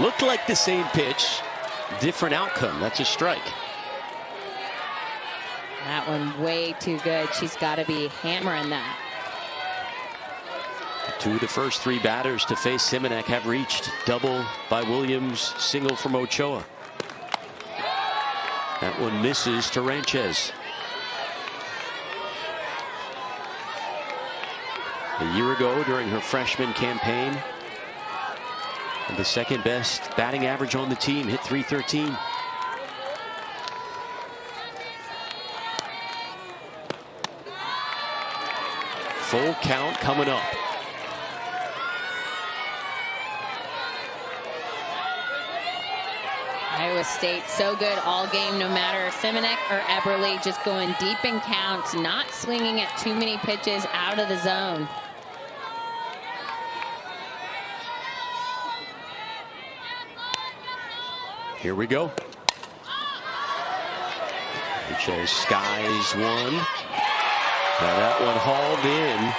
Looked like the same pitch, different outcome. That's a strike. That one way too good. She's got to be hammering that. 2 of the first 3 batters to face Simonek have reached. Double by Williams, single from Ochoa. That one misses to Ranchez. A year ago during her freshman campaign, and the second best batting average on the team, hit .313. Full count coming up. Iowa State so good all game, no matter Simonek or Eberle, just going deep in counts, not swinging at too many pitches out of the zone. Here we go. Ranchez skies one. Now that one hauled in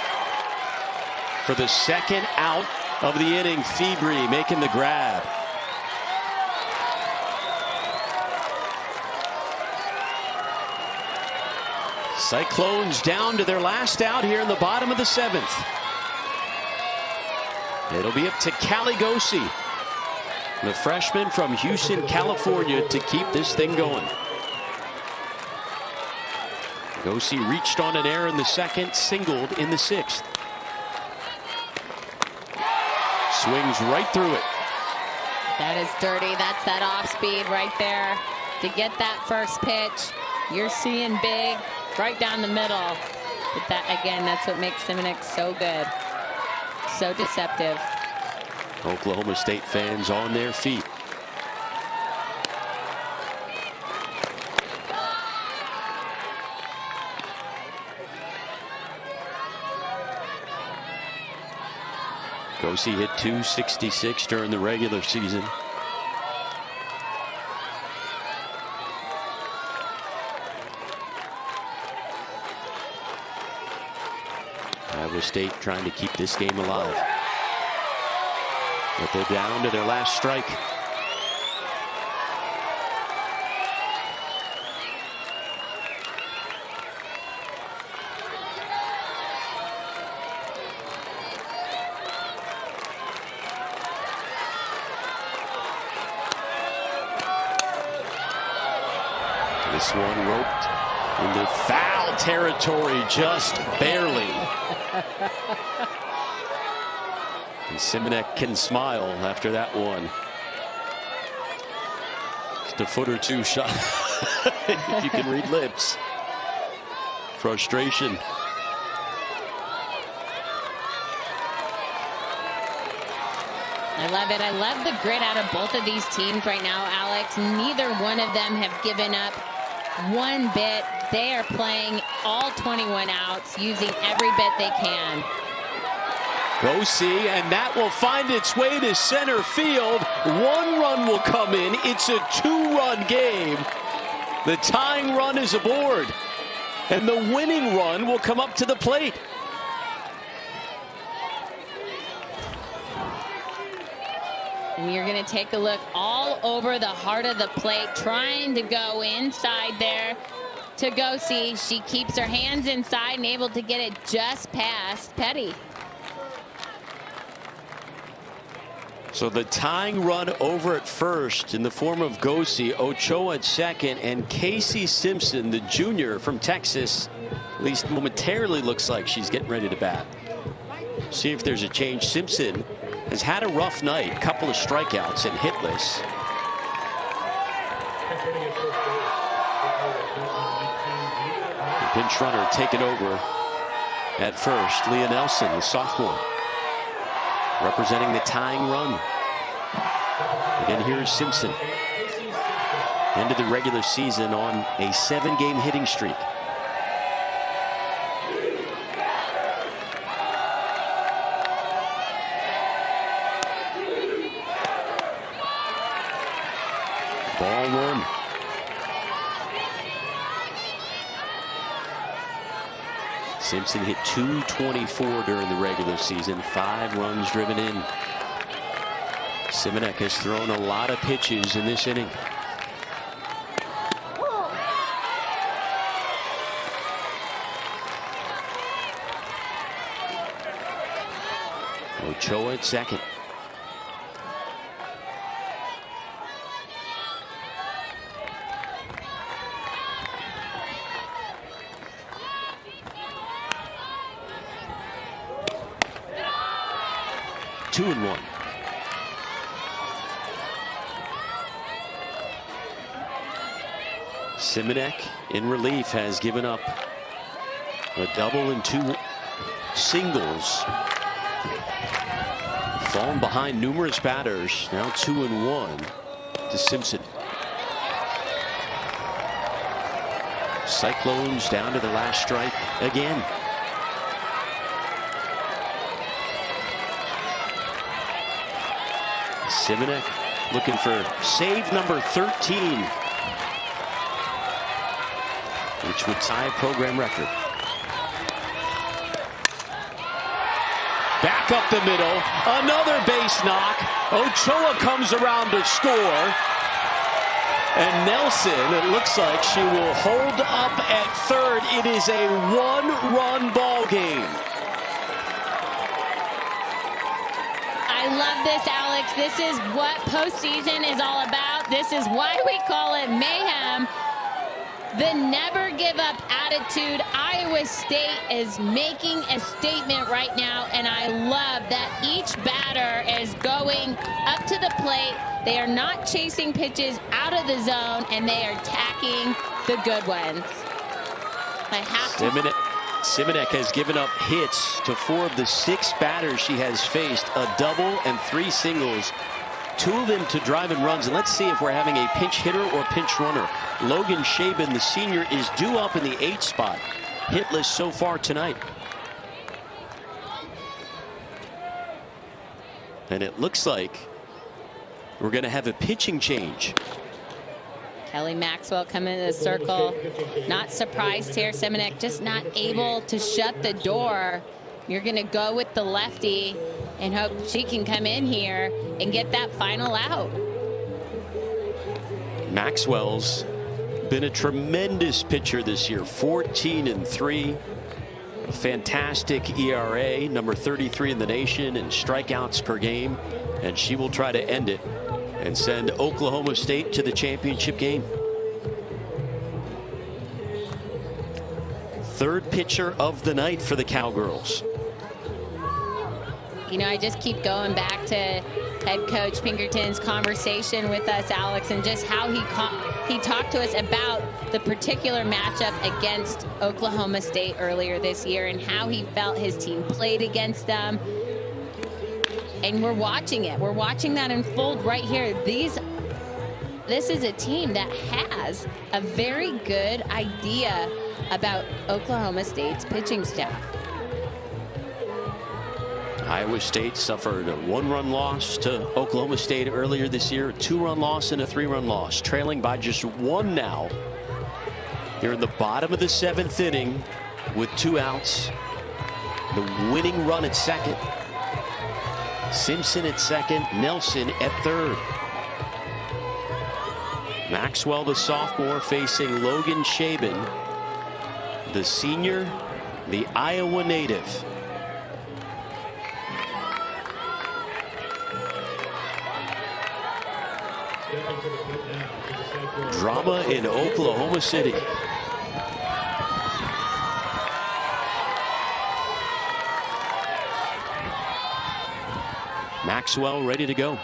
for the second out of the inning. Febri making the grab. Cyclones down to their last out here in the bottom of the 7th. It'll be up to Callie Gosey, the freshman from Houston, California, to keep this thing going. Gosey reached on an error in the 2nd, singled in the 6th. Swings right through it. That is dirty. That's that off speed right there to get that first pitch. You're seeing big right down the middle. But that, again, that's what makes Simonek so good. So deceptive. Oklahoma State fans on their feet. Gosey hit .266 during the regular season. Iowa State trying to keep this game alive. But they're down to their last strike. This one roped into foul territory, just barely. And Simonek can smile after that one. Just a foot or two shot. If you can read lips. Frustration. I love it. I love the grit out of both of these teams right now, Alex. Neither one of them have given up one bit. They are playing all 21 outs, using every bit they can. Gosey, and that will find its way to center field. 1 run will come in. It's a 2-run game. The tying run is aboard, and the winning run will come up to the plate. And you're going to take a look all over the heart of the plate, trying to go inside there to Gosey. She keeps her hands inside and able to get it just past Petty. So the tying run over at first in the form of Gosey, Ochoa at second, and Casey Simpson, the junior from Texas, at least momentarily looks like she's getting ready to bat. See if there's a change. Simpson has had a rough night, a couple of strikeouts and hitless. The pinch runner taken over at first. Leah Nelson, the sophomore, representing the tying run. Again, here's Simpson. End of the regular season on a 7-game hitting streak. Ball one. Simpson hit .224 during the regular season, 5 runs driven in. Simonek has thrown a lot of pitches in this inning. Ochoa at second. Two and one. Simonek in relief has given up a double and 2 singles. Fallen behind numerous batters. Now 2-1 to Simpson. Cyclones down to the last strike again. Simonek looking for save number 13, which would tie a program record. Back up the middle, another base knock. Ochoa comes around to score. And Nelson, it looks like she will hold up at third. It is a 1-run ball game. I love this, Alex. This is what postseason is all about. This is why we call it mayhem. The never give up attitude. Iowa State is making a statement right now, and I love that each batter is going up to the plate. They are not chasing pitches out of the zone, and they are attacking the good ones. I have to. Simonek has given up hits to 4 of the 6 batters she has faced, a double and 3 singles, 2 of them to drive in runs. And let's see if we're having a pinch hitter or pinch runner. Logan Shaban, the senior, is due up in the 8th spot, hitless so far tonight. And it looks like we're going to have a pitching change. Kelly Maxwell coming into the circle. Not surprised here. Simonek just not able to shut the door. You're going to go with the lefty and hope she can come in here and get that final out. Maxwell's been a tremendous pitcher this year. 14-3. A fantastic ERA, number 33 in the nation in strikeouts per game. And she will try to end it and send Oklahoma State to the championship game. Third pitcher of the night for the Cowgirls. You know, I just keep going back to head coach Pinkerton's conversation with us, Alex, and just how he talked to us about the particular matchup against Oklahoma State earlier this year and how he felt his team played against them. And we're watching it. We're watching that unfold right here. This is a team that has a very good idea about Oklahoma State's pitching staff. Iowa State suffered a 1-run loss to Oklahoma State earlier this year, a 2-run loss and a 3-run loss, trailing by just 1 now. Here in the bottom of the 7th inning with 2 outs. The winning run at second. Simpson at second, Nelson at third. Maxwell, the sophomore, facing Logan Shaban, the senior, the Iowa native. Drama in Oklahoma City. Maxwell ready to go.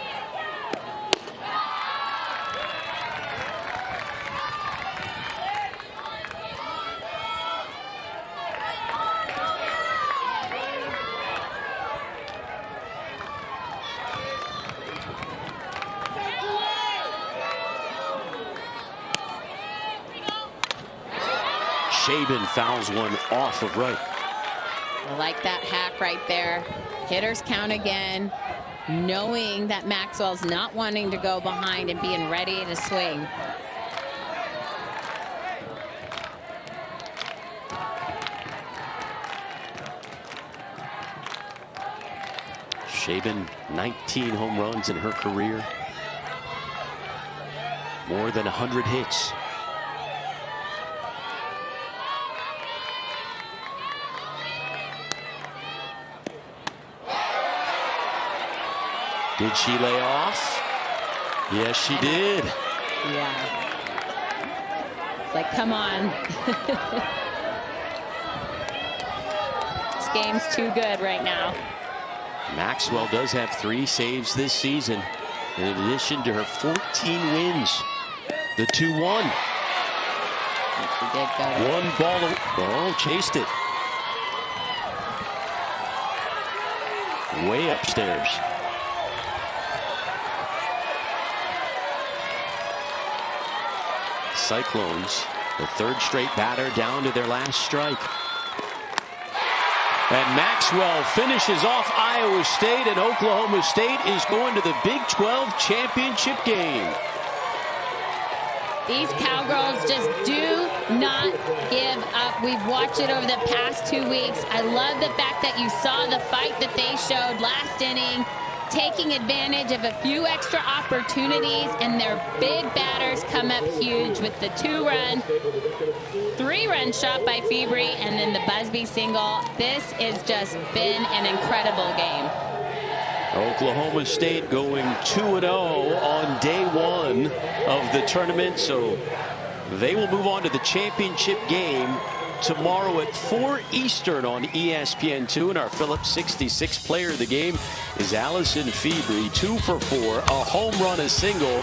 Shaban fouls one off of right. I like that hack right there. Hitters count again, knowing that Maxwell's not wanting to go behind and being ready to swing. Shaban, 19 home runs in her career. More than 100 hits. Did she lay off? Yes, she did. Yeah. It's like, come on. This game's too good right now. Maxwell does have 3 saves this season, in addition to her 14 wins. The 2-1. She did go. One ball. Oh, chased it. Way upstairs. Cyclones, the 3rd straight batter, down to their last strike. And Maxwell finishes off Iowa State, and Oklahoma State is going to the Big 12 championship game. These Cowgirls just do not give up. We've watched it over the past 2 weeks. I love the fact that you saw the fight that they showed last inning, taking advantage of a few extra opportunities, and their big batters come up huge with the 2-run, 3-run shot by Febrey, and then the Busby single. This has just been an incredible game. Oklahoma State going 2-0 on day 1 of the tournament, so they will move on to the championship game tomorrow at 4 Eastern on ESPN2. And our Phillips 66 player of the game is Allison Febrey, 2 for 4, a home run, a single,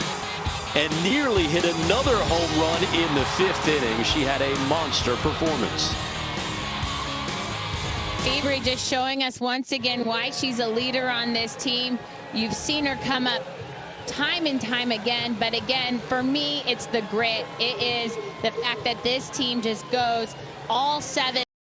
and nearly hit another home run in the 5th inning. She had a monster performance. Febrey just showing us once again why she's a leader on this team. You've seen her come up time and time again, but again, for me, it's the grit. It is the fact that this team just goes all 7